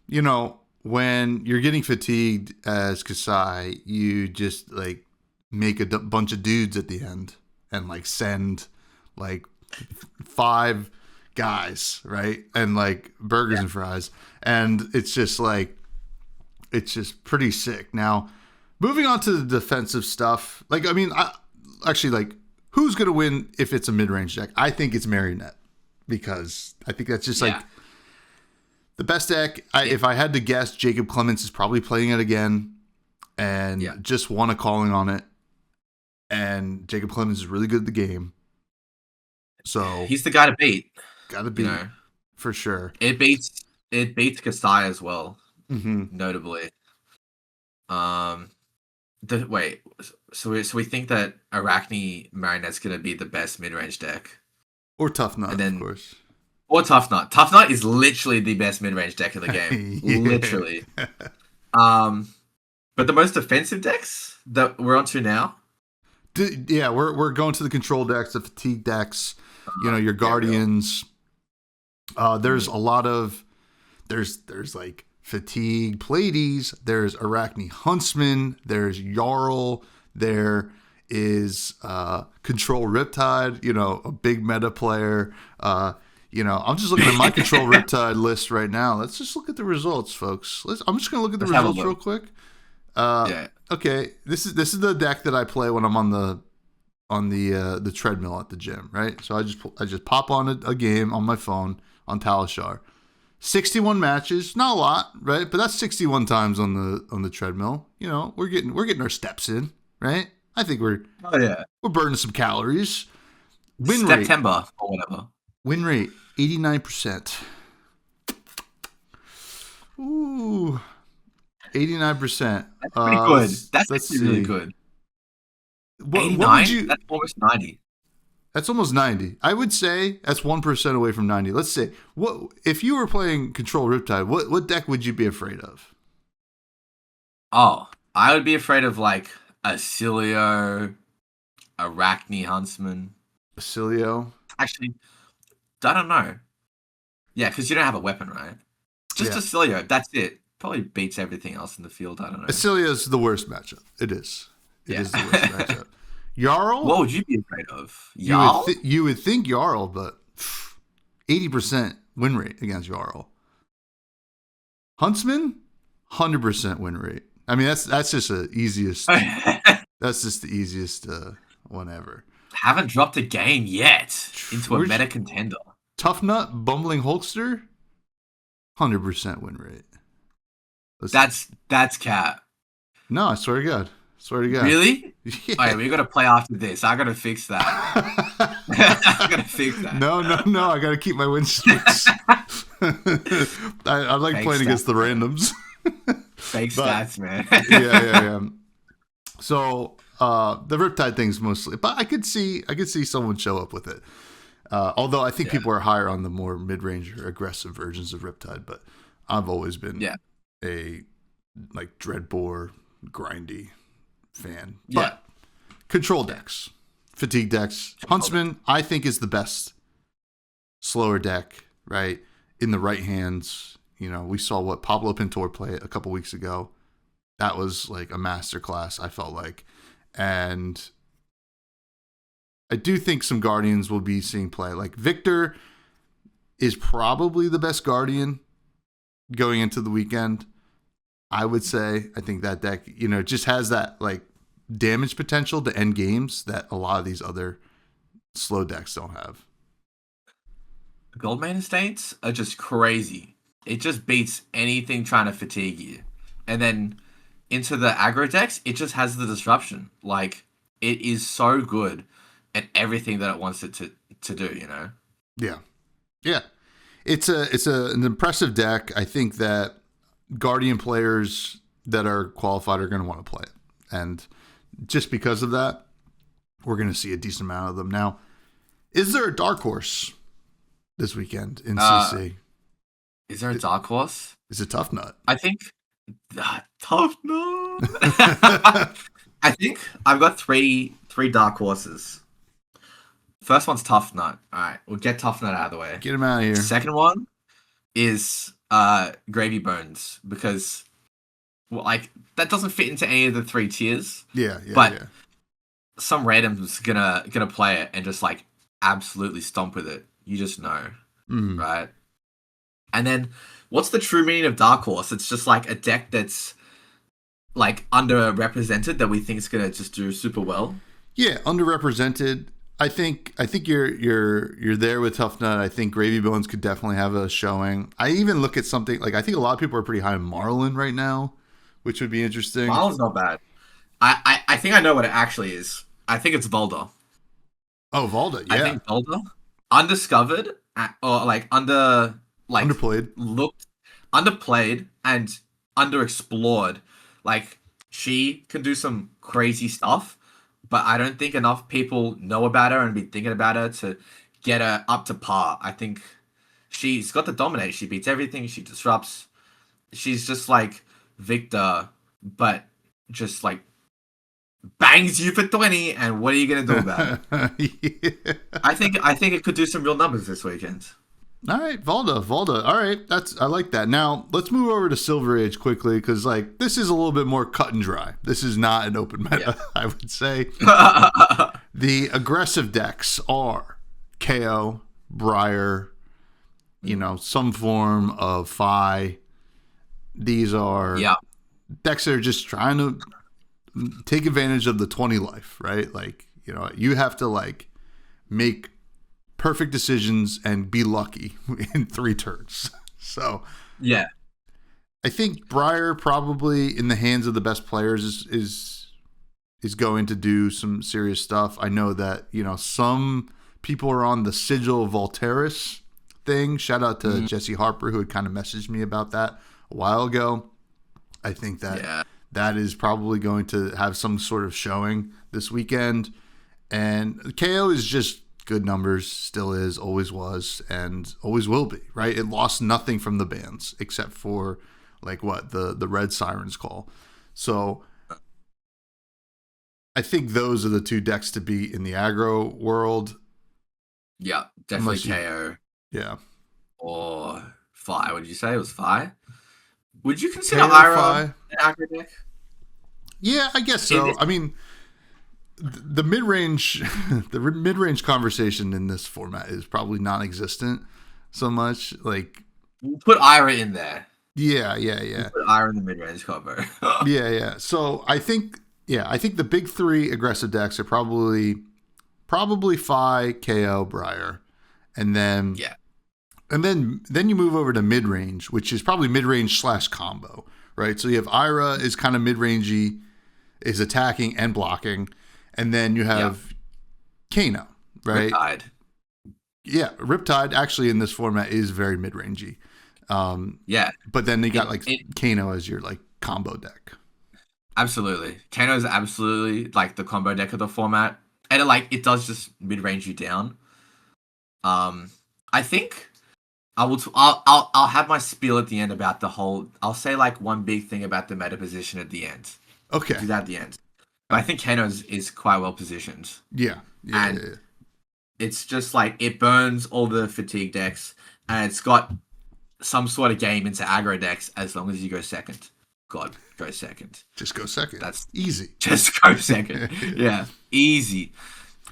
you know, when you're getting fatigued as Kasai, you just like make a bunch of dudes at the end and like send like 5 guys, right? And like burgers and fries. And it's just pretty sick. Now, moving on to the defensive stuff, like, I mean, who's going to win if it's a mid-range deck? I think it's Marionette, because I think that's just like the best deck. If I had to guess, Jacob Clements is probably playing it again and just won a calling on it. And Jacob Clements is really good at the game. So he's the guy to beat. Got to beat, for sure. It beats It beats Kasai as well, Mm-hmm. notably. Wait, so we think that Arachne Marinette's gonna be the best mid range deck, Or Tuffnut, and of then course. or Tuffnut. Tuffnut is literally the best mid range deck in the game, Yeah. literally. But the most defensive decks that we're onto now, Yeah, we're going to the control decks, the fatigue decks. Your guardians. There's a lot of there's like fatigue Pleiades. There's Arachne Huntsman. There's Jarl. There is Control Riptide. A big meta player. I'm just looking at my Control Riptide list right now. Let's just look at the results, folks. I'm just gonna look at the results real quick. yeah. Okay, this is the deck that I play when I'm on the treadmill at the gym, right? So I just pop on a game on my phone on Talishar. 61 matches, not a lot, right? But that's 61 times on the treadmill. We're getting our steps in, right? I think we're burning some calories. Win rate, September or whatever. win rate 89%. Ooh, 89%. That's pretty good. That's actually really good. 89? What would you? That's almost 90. That's almost 90. I would say that's 1% away from 90. Let's say, what if you were playing Control Riptide, what deck would you be afraid of? Oh, I would be afraid of like Acilio, Arachne Huntsman. Acilio? Actually, I don't know. Yeah, because you don't have a weapon, right? Just Yeah. Acilio, that's it. Probably beats everything else in the field. I don't know. Acilio is the worst matchup. It is. It is the worst matchup. Jarl? What would you be afraid of? Jarl? You would think Jarl, but 80% win rate against Jarl. Huntsman? 100% win rate. I mean, that's just the easiest. That's just the easiest one ever. Haven't dropped a game yet into a meta contender. Tuffnut, Bumbling Hulkster? 100% win rate. That's cat. No, I swear to God. Really? Yeah. All right, we got to play after this. I got to fix that. I got to fix that. No. I got to keep my win streaks. I like Fake playing stats. against the randoms. Fake stats, man. Yeah. So the Riptide thing's mostly, but I could see someone show up with it. Although I think people are higher on the more mid-range or aggressive versions of Riptide, but I've always been a like Dreadbore grindy fan. But control decks, fatigue decks, Huntsman I think is the best slower deck, right? In the right hands. We saw what Pablo Pintor play a couple weeks ago. That was like a masterclass, I felt like. And I do think some Guardians will be seeing play. Like Victor is probably the best Guardian going into the weekend. I would say. I think that deck, just has that like damage potential to end games that a lot of these other slow decks don't have. Goldmane Estates are just crazy. It just beats anything trying to fatigue you. And then into the aggro decks, it just has the disruption. Like, it is so good at everything that it wants it to do, Yeah. It's an impressive deck. I think that Guardian players that are qualified are going to want to play it. And just because of that, we're going to see a decent amount of them. Now, is there a dark horse this weekend in CC? Is there a dark horse? Is it Tuffnut? I think Tuffnut. I think I've got three dark horses. First one's Tuffnut. All right, we'll get Tuffnut out of the way. Get him out of here. Second one is Gravy Bones, because that doesn't fit into any of the three tiers. Yeah. But some random's gonna play it and just like absolutely stomp with it. You just know, right? And then what's the true meaning of Dark Horse? It's just like a deck that's like underrepresented that we think is gonna just do super well. Yeah, underrepresented. I think you're there with Tuffnut. I think Gravy Bones could definitely have a showing. I even look at something like, I think a lot of people are pretty high on Marlin right now, which would be interesting. Marlin's not bad. I think I know what it actually is. I think it's Volda. Oh, Volda, yeah. I think Volda, undiscovered or like underplayed, Underplayed. looked underplayed and underexplored. Like, she can do some crazy stuff, but I don't think enough people know about her and be thinking about her to get her up to par. I think she's got to dominate. She beats everything. She disrupts. She's just like Victor, but just like bangs you for 20, and what are you gonna do about it? Yeah. I think it could do some real numbers this weekend. All right, Volda. All right, I like that. Now let's move over to Silver Age quickly, because like this is a little bit more cut and dry. This is not an open meta, I would say. The aggressive decks are KO, Briar, some form of Fi. These are decks that are just trying to take advantage of the 20 life, right? Like, you have to like make perfect decisions and be lucky in 3 turns. So yeah, I think Briar probably in the hands of the best players is going to do some serious stuff. I know that, some people are on the Sigil Volteris thing. Shout out to Jesse Harper, who had kind of messaged me about that a while ago. I think that that is probably going to have some sort of showing this weekend. And KO is just good numbers, still is, always was, and always will be, right? It lost nothing from the bans except for like the Red Siren's Call. So I think those are the 2 decks to be in the aggro world. Yeah, definitely KO. Yeah. Or Fi. What did you say? It was Fi? Would you consider KO, Ira Fi. an aggro deck? Yeah, I guess so. I mean, the mid-range conversation in this format is probably non-existent so much. Like, we'll put Ira in there. Yeah. We'll put Ira in the mid-range combo. Yeah. So I think the big 3 aggressive decks are probably Fi, KO, Briar, and then then you move over to mid-range, which is probably mid-range / combo, right? So you have Ira is kind of mid-rangey, is attacking and blocking. And then you have Kano, right? Riptide. Yeah, Riptide actually in this format is very mid-rangey. But then they got Kano as your like combo deck. Absolutely. Kano is absolutely like the combo deck of the format. And it does just mid-range you down. I think I'll have my spiel at the end about the whole. I'll say like one big thing about the meta position at the end. Okay. Do that at the end. But I think Kano is quite well positioned. Yeah. It's just like it burns all the fatigue decks, and it's got some sort of game into aggro decks as long as you go second. God, go second. Just go second. That's easy. Just go second. Yeah, easy.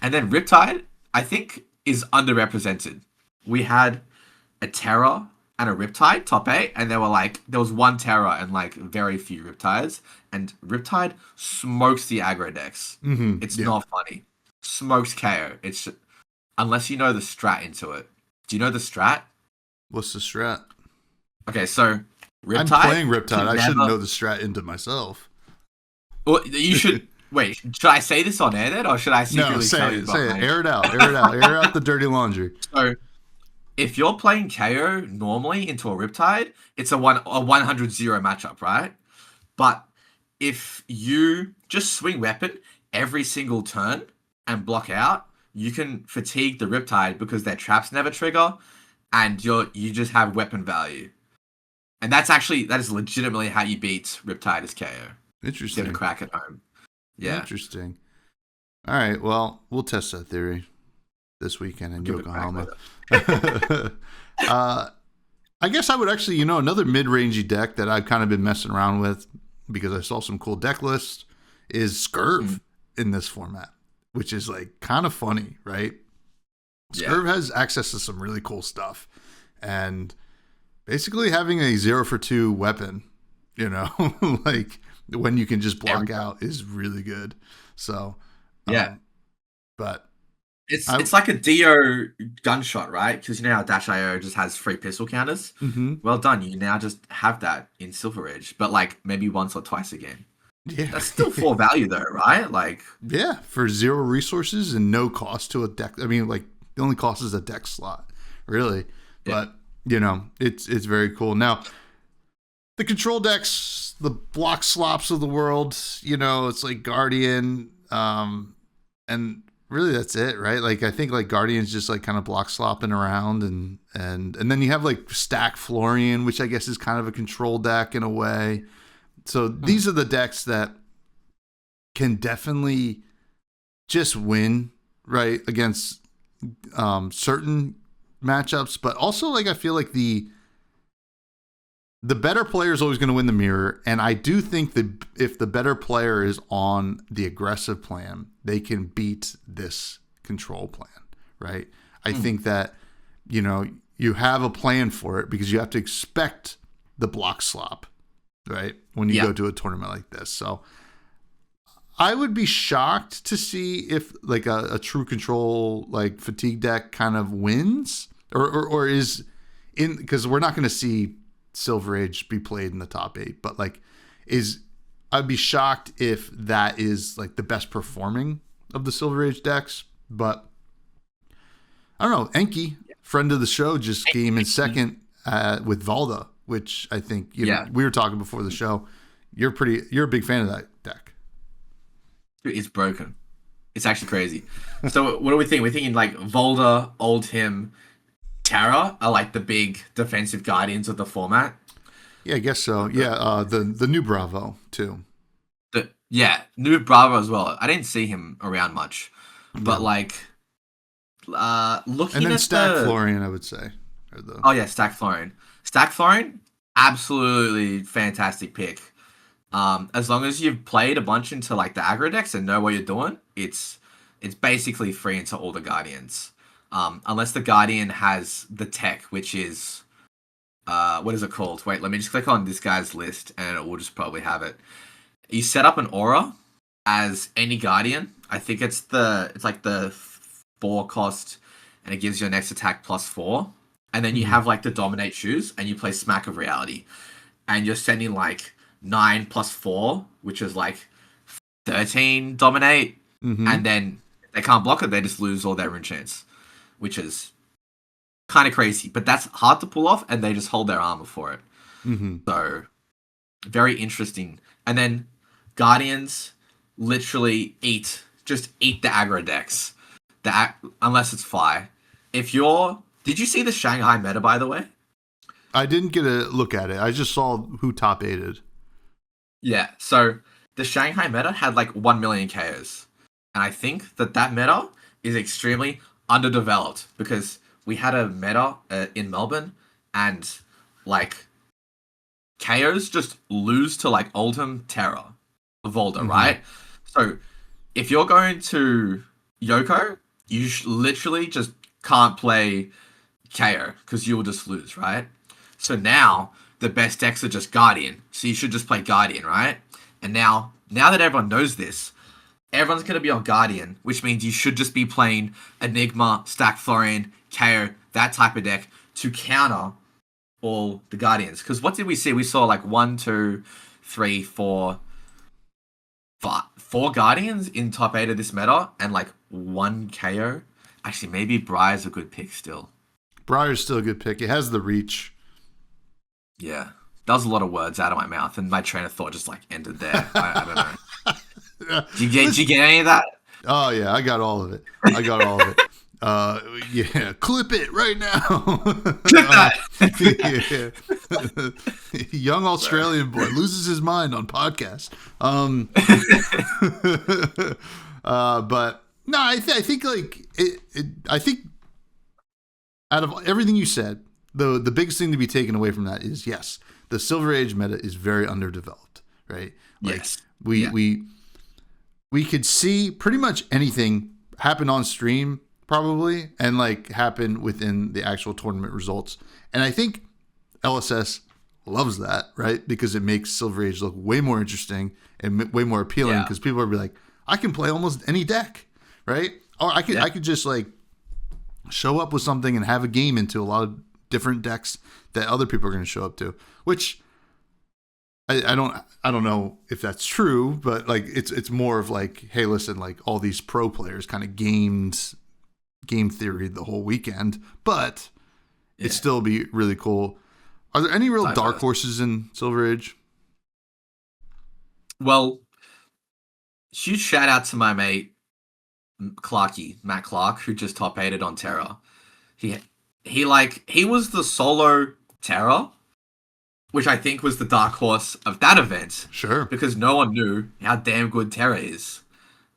And then Riptide, I think, is underrepresented. We had a Terror and a Riptide top 8, and there was one Terror and like very few Riptides, and Riptide smokes the aggro decks. Mm-hmm. It's not funny. Smokes KO. It's unless you know the strat into it. Do you know the strat? What's the strat? Okay, so Riptide. I'm playing Riptide. I shouldn't know the strat into myself. Well, you should. Wait, should I say this on air then, or should I secretly tell you? Say it. Air it out. Air out the dirty laundry. So, if you're playing KO normally into a Riptide, it's a 100-0 matchup, right? But if you just swing weapon every single turn and block out, you can fatigue the Riptide because their traps never trigger, and you just have weapon value. And that is legitimately how you beat Riptide as KO. Interesting. Get a crack at home. Yeah. Interesting. All right. Well, we'll test that theory this weekend in Yokohama. I guess I would actually, another mid-rangey deck that I've kind of been messing around with because I saw some cool deck lists is Scurv in this format, which is like kind of funny, right? Yeah. Scurv has access to some really cool stuff, and basically having a 0-for-2 weapon, like when you can just block out is really good. So, but it's like a Dio gunshot, right? Because how Dash.io just has free pistol counters. Mm-hmm. Well done. You now just have that in Silver Age, but like maybe once or twice a game. Yeah, that's still 4 value though, right? Like, yeah, for 0 resources and no cost to a deck. I mean, like the only cost is a deck slot, really. Yeah. But it's very cool. Now, the control decks, the block slops of the world, it's like Guardian, and really that's it, right? Like I think like Guardian's just like kind of block slopping around, and then you have like Stack Florian, which I guess is kind of a control deck in a way. So these are the decks that can definitely just win, right, against certain matchups, but also like I feel like the better player is always going to win the mirror, and I do think that if the better player is on the aggressive plan, they can beat this control plan, right? I think that you have a plan for it because you have to expect the block slop, right, when you go to a tournament like this. So I would be shocked to see if like a true control like fatigue deck kind of wins or is in, because we're not going to see Silver Age be played in the top 8, but like I'd be shocked if that is like the best performing of the Silver Age decks. But I don't know. Enki, friend of the show, just came in second with Valda, which I think we were talking before the show. You're a big fan of that deck. It's broken. It's actually crazy. So what do we think? We're thinking like Volda, Oldhim, Terra are like the big defensive guardians of the format. Yeah, I guess so. Yeah, the new Bravo too. New Bravo as well. I didn't see him around much, but like looking and then at Stack Florian, I would say. Stack Florian. Stack Florian, absolutely fantastic pick. As long as you've played a bunch into like the aggro decks and know what you're doing, it's basically free into all the guardians. Unless the guardian has the tech, which is what is it called? Wait, let me just click on this guy's list and it will just probably have it. You set up an aura as any guardian. I think it's like the 4 cost, and it gives you a next attack +4. And then you have like the dominate shoes, and you play Smack of Reality, and you're sending like 9 +4, which is like 13 dominate, and then they can't block it. They just lose all their rune chance, which is kind of crazy. But that's hard to pull off, and they just hold their armor for it. So very interesting. And then Guardians literally eat the aggro decks, unless it's Fi. Did you see the Shanghai meta, by the way? I didn't get a look at it. I just saw who top 8'd. Yeah, so the Shanghai meta had like 1 million KOs. And I think that meta is extremely underdeveloped because we had a meta in Melbourne, and like KOs just lose to like Oldhim, Terra, Volda, right? So if you're going to Yoko, you literally just can't play KO because you will just lose, right? So now the best decks are just Guardian. So you should just play Guardian, right? And now that everyone knows this, everyone's going to be on Guardian, which means you should just be playing Enigma, Stack Florian, KO, that type of deck to counter all the Guardians. Because what did we see? We saw like 1, 2, 3, 4 Guardians in top 8 of this meta, and like 1 KO. Actually, maybe Briar's a good pick still. Briar's still a good pick. It has the reach. Yeah. That was a lot of words out of my mouth, and my train of thought just like ended there. I don't know. Did you get any of that? Oh yeah, I got all of it. Yeah, clip it right now. Clip that. Young Australian boy loses his mind on podcast. But no, I think like I think out of everything you said, the biggest thing to be taken away from that is, yes, the Silver Age meta is very underdeveloped, right? Like, yes. We could see pretty much anything happen on stream probably, and like happen within the actual tournament results. And I think LSS loves that, right? Because it makes Silver Age look way more interesting and way more appealing, because people are like, I can play almost any deck, right? Or I could just like show up with something and have a game into a lot of different decks that other people are going to show up to, which I don't know if that's true, but like it's more of like, hey, listen, like all these pro players kind of game theory the whole weekend, but it'd still be really cool. Are there any real diverse. dark horses in Silver Age? Well, huge shout out to my mate Matt Clark, who just top 8'd on Terra. He was the solo Terra, which I think was the dark horse of that event. Sure. Because no one knew how damn good Terra is.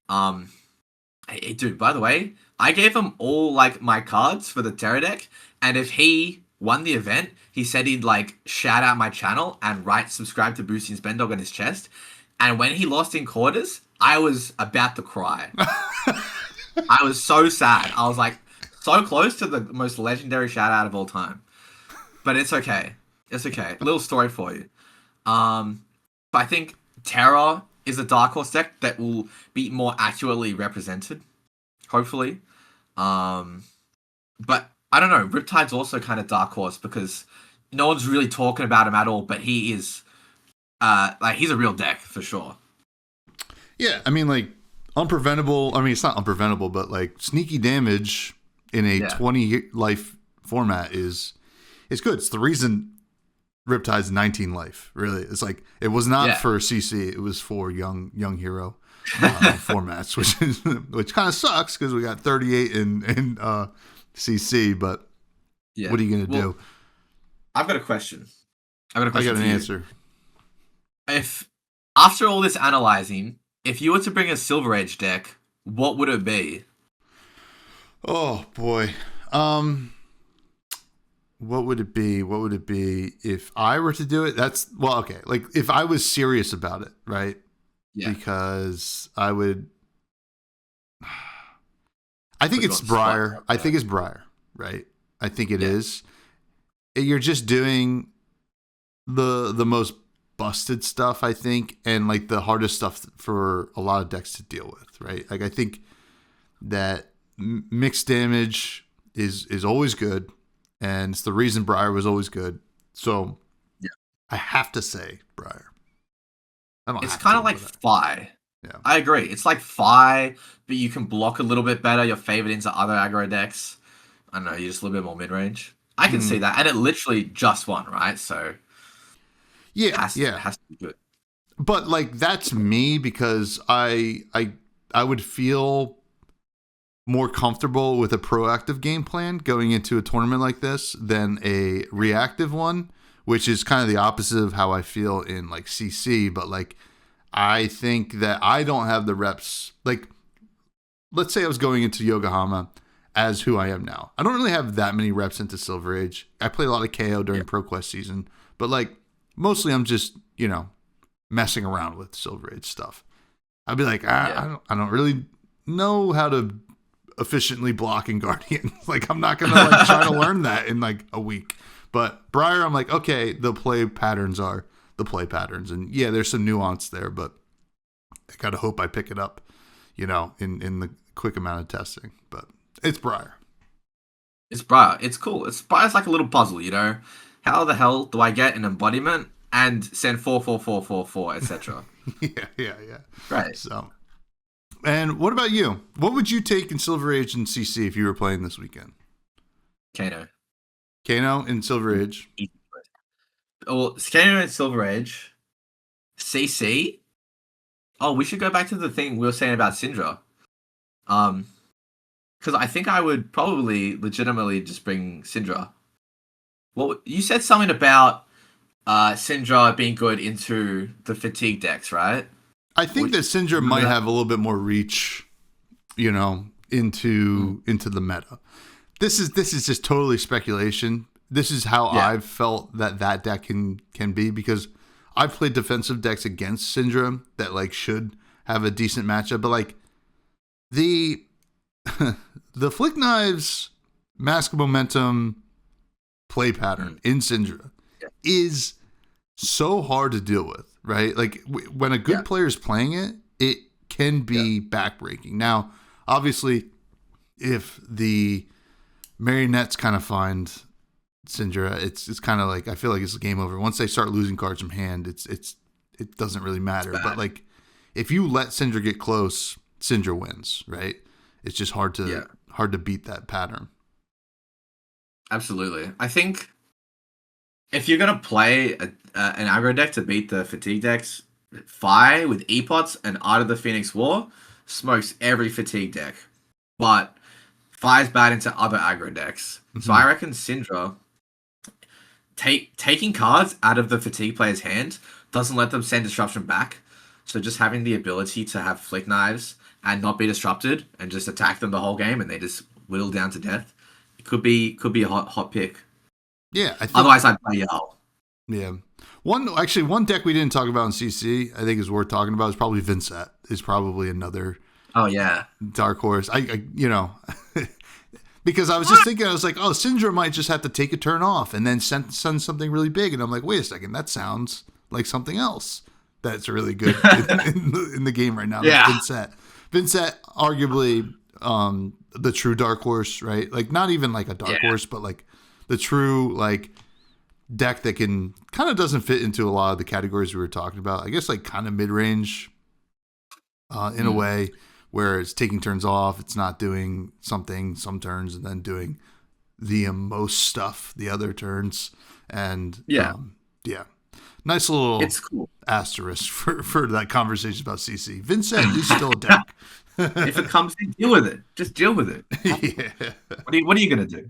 Hey, dude, by the way, I gave him all like my cards for the Terra deck, and if he won the event, he said he'd like shout out my channel and write subscribe to Boosting Spendog on his chest. And when he lost in quarters, I was about to cry. I was so sad. I was like so close to the most legendary shout out of all time. But it's okay. It's okay. A little story for you. But I think Terra is a dark horse deck that will be more accurately represented, hopefully. But I don't know. Riptide's also kind of dark horse because no one's really talking about him at all. But he is, he's a real deck for sure. Yeah, I mean, like unpreventable. I mean, it's not unpreventable, but like sneaky damage in a 20 life format is good. It's the reason Riptide's 19 life. Really, it's like it was not for CC. It was for young hero formats, which kind of sucks because we got 38 in CC. But what are you gonna do? I've got a question. I got an answer. If after all this analyzing, if you were to bring a Silver Age deck, what would it be? Oh boy. What would it be? What would it be if I were to do it? Okay. Like if I was serious about it, right? Yeah. Because I would. I think it's Briar. I think it's Briar, right? I think it is. You're just doing the most busted stuff, I think, and like the hardest stuff for a lot of decks to deal with, right? Like I think that mixed damage is always good, and it's the reason Briar was always good. So I have to say Briar. It's kind of like Fi. Yeah, I agree. It's like Fi, but you can block a little bit better. You're favored into other aggro decks. I don't know. You're just a little bit more mid range. I can see that, and it literally just won, right? So it has to be good. But like that's me because I would feel more comfortable with a proactive game plan going into a tournament like this than a reactive one, which is kind of the opposite of how I feel in like CC. But like I think that I don't have the reps. Like let's say I was going into Yokohama as who I am now. I don't really have that many reps into Silver Age. I play a lot of KO during ProQuest season, but like mostly I'm just, messing around with Silver Age stuff. I'd be like, I don't really know how to efficiently block in Guardian. Like I'm not going to like try to learn that in like a week. But Briar, I'm like, okay, the play patterns are the play patterns. And yeah, there's some nuance there, but I got to hope I pick it up, in the quick amount of testing. But it's Briar. It's Briar. It's cool. Briar's like a little puzzle, How the hell do I get an embodiment and send 4, etc.? Yeah. Right. So, and what about you? What would you take in Silver Age and CC if you were playing this weekend? Kano in Silver Age. Well, Kano in Silver Age. CC. Oh, we should go back to the thing we were saying about Syndra. Because I think I would probably legitimately just bring Syndra. Well, you said something about Syndra being good into the fatigue decks, right? I think that Syndra might have a little bit more reach, into the meta. This is just totally speculation. This is how I've felt that deck can be because I've played defensive decks against Syndra that like should have a decent matchup, but like the Flick Knives Mask of Momentum play pattern in Syndra is so hard to deal with, right? Like when a good player is playing it, it can be backbreaking. Now, obviously, if the marionettes kind of find Syndra, it's kind of like I feel like it's game over. Once they start losing cards from hand, it doesn't really matter. But like if you let Syndra get close, Syndra wins, right? It's just hard to beat that pattern. Absolutely. I think if you're gonna play an aggro deck to beat the fatigue decks, Fi with Epots and Art of the Phoenix War smokes every fatigue deck, but Fi's bad into other aggro decks. So I reckon Syndra taking cards out of the fatigue player's hand doesn't let them send disruption back. So just having the ability to have flick knives and not be disrupted and just attack them the whole game and they just whittle down to death, it could be a hot pick. Yeah. Otherwise, I'd play Yarl. Yeah. One deck we didn't talk about in CC, I think is worth talking about, is probably Vincent. Is probably another. Oh yeah. Dark horse. I because I was just thinking, I was like, oh, Syndra might just have to take a turn off and then send something really big, and I'm like, wait a second, that sounds like something else that's really good in the game right now. Yeah. Vincent, arguably the true dark horse, right? Like not even like a dark horse, but like the true like deck that can kind of doesn't fit into a lot of the categories we were talking about. I guess like kind of mid range in a way where it's taking turns off. It's not doing something some turns and then doing the most stuff the other turns. And nice little it's cool asterisk for that conversation about CC. Vincent is still a deck. If it comes in, deal with it. Just deal with it. Yeah. What are you gonna do?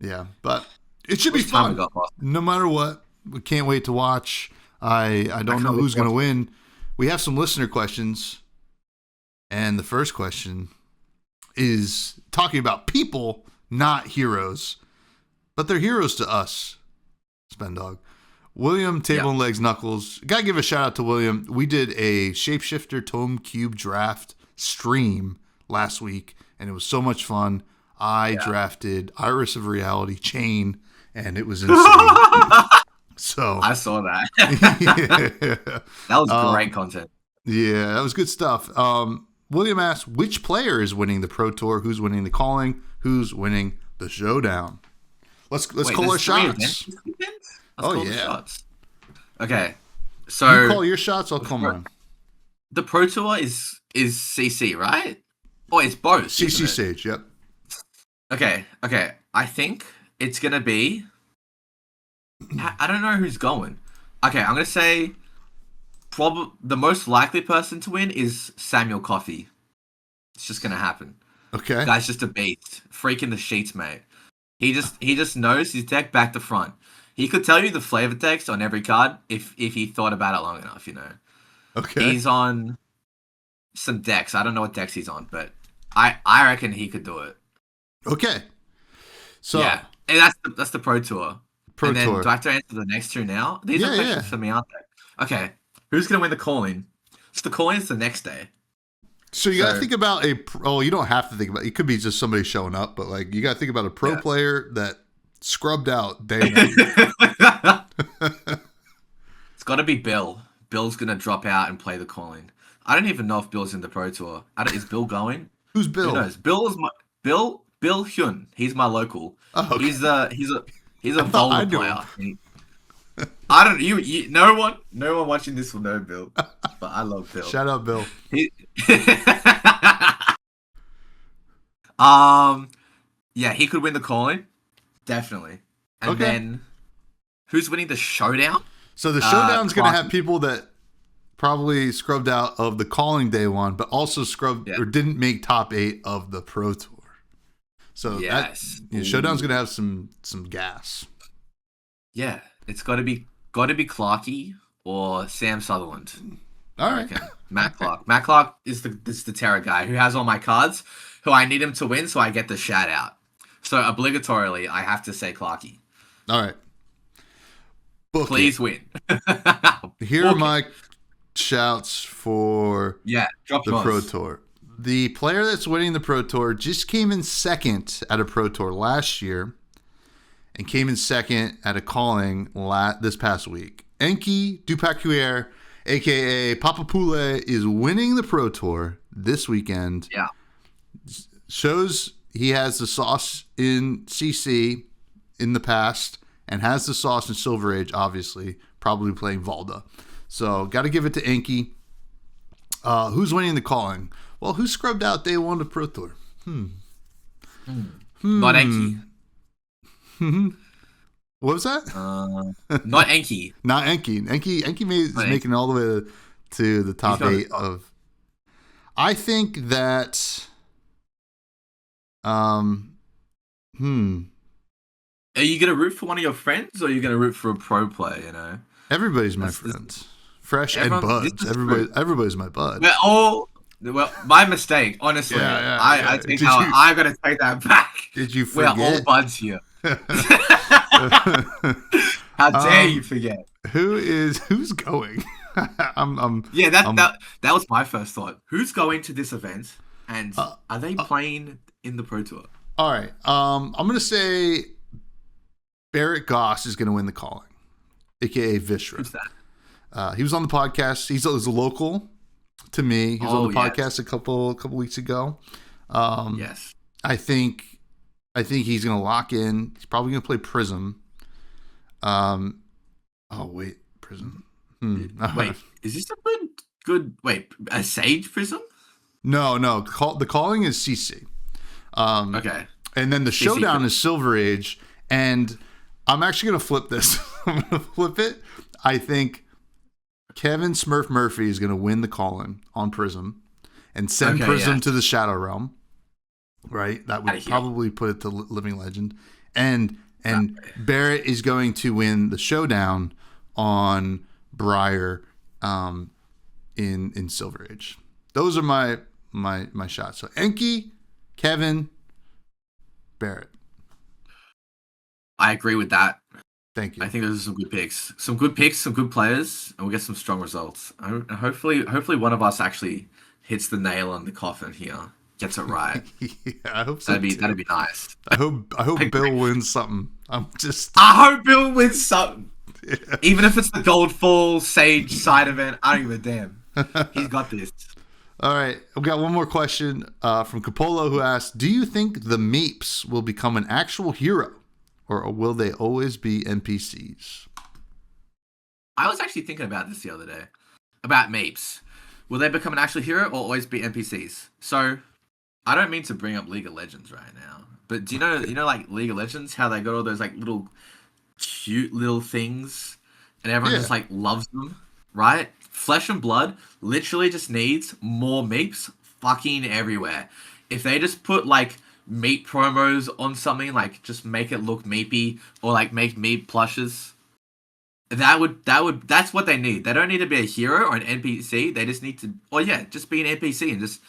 Yeah, but it should be fun. No matter what, we can't wait to watch. I don't know who's going to win. We have some listener questions, and the first question is talking about people, not heroes, but they're heroes to us. Spendog. William Table and Legs Knuckles. Gotta give a shout out to William. We did a Shapeshifter Tome Cube draft stream last week, and it was so much fun. I drafted Iris of Reality Chain, and it was insane. So I saw that. That was great content. Yeah, that was good stuff. William asked, which player is winning the Pro Tour? Who's winning the calling? Who's winning the showdown? Let's call our shots. Shots. Okay, so you call your shots. I'll call mine. The Pro Tour is CC, right? Oh, it's both. CC Sage. Yep. Okay. I think it's gonna be. I don't know who's going. Okay, I'm gonna say. Probably the most likely person to win is Samuel Coffey. It's just gonna happen. Okay. Guy's just a beast, freaking the sheets, mate. He just knows his deck back to front. He could tell you the flavor text on every card if he thought about it long enough, you know. Okay. He's on some decks. I don't know what decks he's on, but I reckon he could do it. Okay. So yeah, and that's the Pro Tour. Tour. Do I have to answer the next two now? These are questions for me, aren't they? Okay. Who's gonna win the calling? So the calling is the next day. So you gotta think about you don't have to think about it. It could be just somebody showing up, but like you gotta think about a pro player that scrubbed out day one. It's gotta be Bill. Bill's gonna drop out and play the calling. I don't even know if Bill's in the Pro Tour. Is Bill going? Who's Bill? Who knows? Bill Hyun. He's my local. Oh, okay. He's a Volga player. I don't. You. No one watching this will know Bill, but I love Bill. Shout out, Bill. Yeah, he could win the calling, definitely. And then, who's winning the showdown? So the showdown's gonna have people that probably scrubbed out of the calling day one, but also scrubbed or didn't make top 8 of the Pro Tour. So showdown's gonna have some gas. Yeah. It's got to be Clarky or Sam Sutherland. All right, Matt Clark. Matt Clark is the terror guy who has all my cards, who I need him to win, so I get the shout out. So obligatorily, I have to say Clarky. All right, please win. Here are my shouts for the Pro Tour. The player that's winning the Pro Tour just came in second at a Pro Tour last year. And came in second at a calling this past week. Enki Dupacuier, a.k.a. Papa Pule, is winning the Pro Tour this weekend. Yeah. Shows he has the sauce in CC in the past and has the sauce in Silver Age, obviously, probably playing Valda. So, got to give it to Enki. Who's winning the calling? Well, who scrubbed out day one of Pro Tour? Not Enki. What was that? Not Enki. Not Enki. Enki is Not making it all the way to the top got 8 it. of. I think that. Are you gonna root for one of your friends, or are you gonna root for a pro player? You know, Everybody's my friend. Fresh and everyone. This buds. is true. Everybody's my bud. We're all. Well, my mistake. Honestly, Yeah. I take I gotta take that back. Did you We're all forget? buds here. How dare you forget? Who's going? Yeah, that was my first thought. Who's going to this event, and are they playing in the Pro Tour? All right. I'm gonna say Barrett Goss is gonna win the calling, aka Vishra. Who's that? He was on the podcast. He's a local to me. He was on the podcast a couple weeks ago. Yes. I think he's gonna lock in. He's probably gonna play Prism. Oh wait, Prism. Wait, is this a good? Wait, a Sage Prism? No. The calling is CC. Okay. And then the showdown is Silver Age, and I'm actually gonna flip this. I'm gonna flip it. I think Kevin Smurf Murphy is gonna win the call-in on Prism and send Prism to the Shadow Realm. Right? That would probably put it to Living Legend. And Barrett is going to win the showdown on Briar in Silver Age. Those are my shots. So Enki, Kevin, Barrett. I agree with that. Thank you. I think those are some good picks. Some good players, and we'll get some strong results. Hopefully one of us actually hits the nail on the coffin here. Gets it right. Yeah, I hope so. That'd be nice. I hope Bill wins something. I hope Bill wins something. Yeah. Even if it's the Goldfall Sage side event, I don't give a damn. He's got this. All right, we got one more question from Capolo, who asked, "Do you think the Meeps will become an actual hero, or will they always be NPCs?" I was actually thinking about this the other day. About Meeps. Will they become an actual hero or always be NPCs? So, I don't mean to bring up League of Legends right now, but do you know like League of Legends, how they got all those like little cute little things and everyone just like loves them, right? Flesh and Blood literally just needs more Meeps fucking everywhere. If they just put like Meep promos on something, like just make it look meepy, or like make Meep plushes, that's what they need. They don't need to be a hero or an NPC. They just need to, just be an NPC and just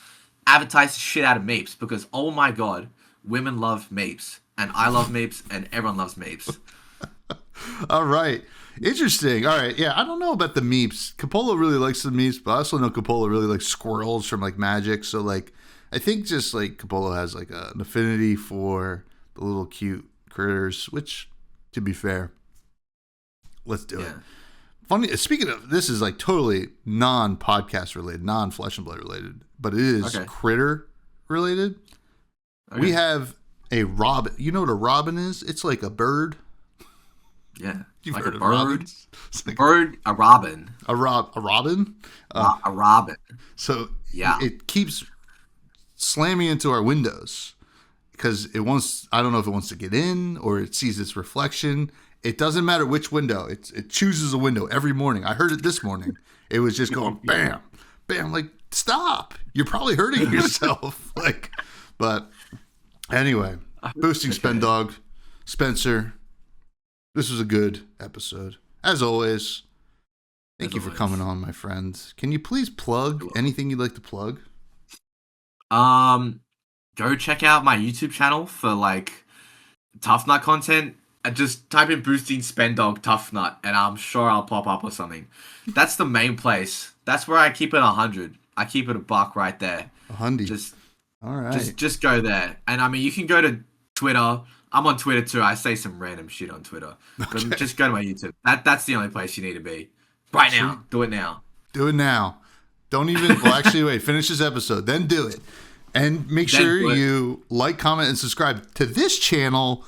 advertise the shit out of Meeps, because oh my god, women love Meeps, and I love Meeps, and everyone loves Meeps. All right. Interesting. All right. Yeah, I don't know about the Meeps. Capolo really likes the Meeps, but I also know Capolo really likes squirrels from like Magic. So like, I think just like Capolo has like an affinity for the little cute critters, which, to be fair, let's do it. Funny. Speaking of, this is like totally non-podcast related, non-Flesh and Blood related, but it is critter related. Okay. We have a robin. You know what a robin is? It's like a bird. Yeah, You've like heard a of bird. robins? Like a robin. A robin. A robin. So it keeps slamming into our windows because it wants. I don't know if it wants to get in or it sees its reflection. It doesn't matter which window. It chooses a window every morning. I heard it this morning. It was just going bam, bam. Like, stop! You're probably hurting yourself. But anyway, boosting Spendog, Spencer. This was a good episode. As always, thank you for coming on, my friend. Can you please plug anything you'd like to plug? Go check out my YouTube channel for like Tuffnut content. Just type in boosting Spendog Tuffnut, and I'm sure I'll pop up or something. That's the main place. That's where I keep it 100. I keep it $1 right there. 100. All right. Just go there. And I mean, you can go to Twitter. I'm on Twitter too. I say some random shit on Twitter. But just go to my YouTube. That's the only place you need to be. Right now. Do it now. Do it now. Don't even... Well, actually, wait. Finish this episode. Then do it. And make sure you like, comment, and subscribe to this channel.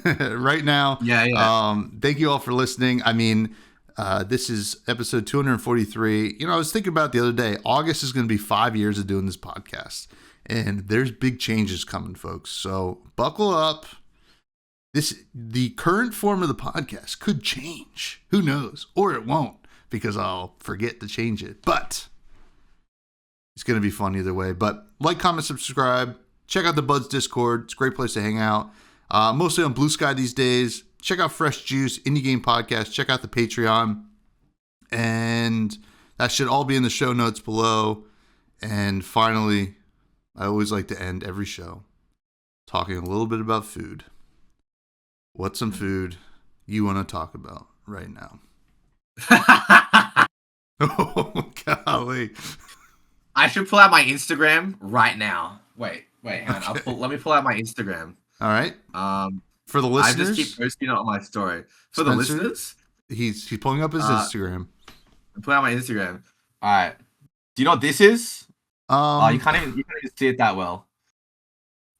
Right now. Yeah. Thank you all for listening. I mean, this is episode 243. You know, I was thinking about the other day. August is going to be 5 years of doing this podcast. And there's big changes coming, folks. So buckle up. the current form of the podcast could change. Who knows? Or it won't, because I'll forget to change it. But it's going to be fun either way. But like, comment, subscribe. Check out the Buds Discord. It's a great place to hang out. Mostly on Blue Sky these days. Check out Fresh Juice, Indie Game Podcast. Check out the Patreon. And that should all be in the show notes below. And finally, I always like to end every show talking a little bit about food. What's some food you want to talk about right now? Oh, golly. I should pull out my Instagram right now. Wait, hang on. Okay. Let me pull out my Instagram. All right. For the listeners, I just keep posting it on my story. For Spencer, the listeners, he's pulling up his Instagram. I'm pulling out my Instagram. All right. Do you know what this is? You can't even see it that well.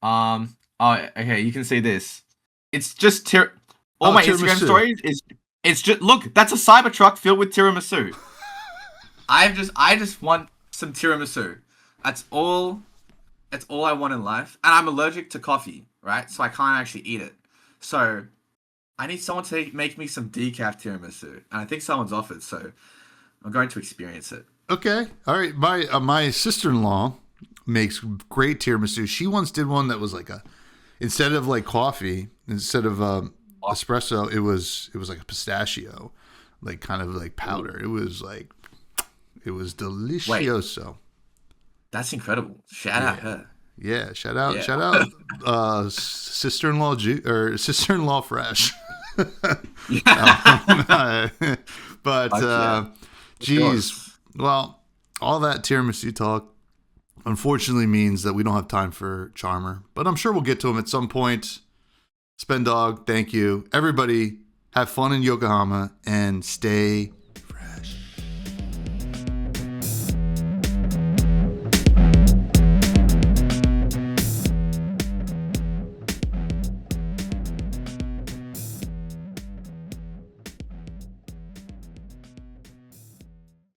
Oh, okay. You can see this. It's just all my tiramisu. Instagram stories is. It's just look. That's a Cybertruck filled with tiramisu. I just want some tiramisu. That's all I want in life. And I'm allergic to coffee, right? So I can't actually eat it. So I need someone to make me some decaf tiramisu. And I think someone's offered, so I'm going to experience it. Okay. All right. My sister-in-law makes great tiramisu. She once did one that was like instead of like coffee, instead of espresso, it was like a pistachio, like kind of like powder. It was delicioso. That's incredible. Shout out her. Yeah, shout out sister-in-law Fresh. But geez, well, all that tiramisu talk unfortunately means that we don't have time for Charmer, but I'm sure we'll get to him at some point. Spendog, thank you. Everybody, have fun in Yokohama and stay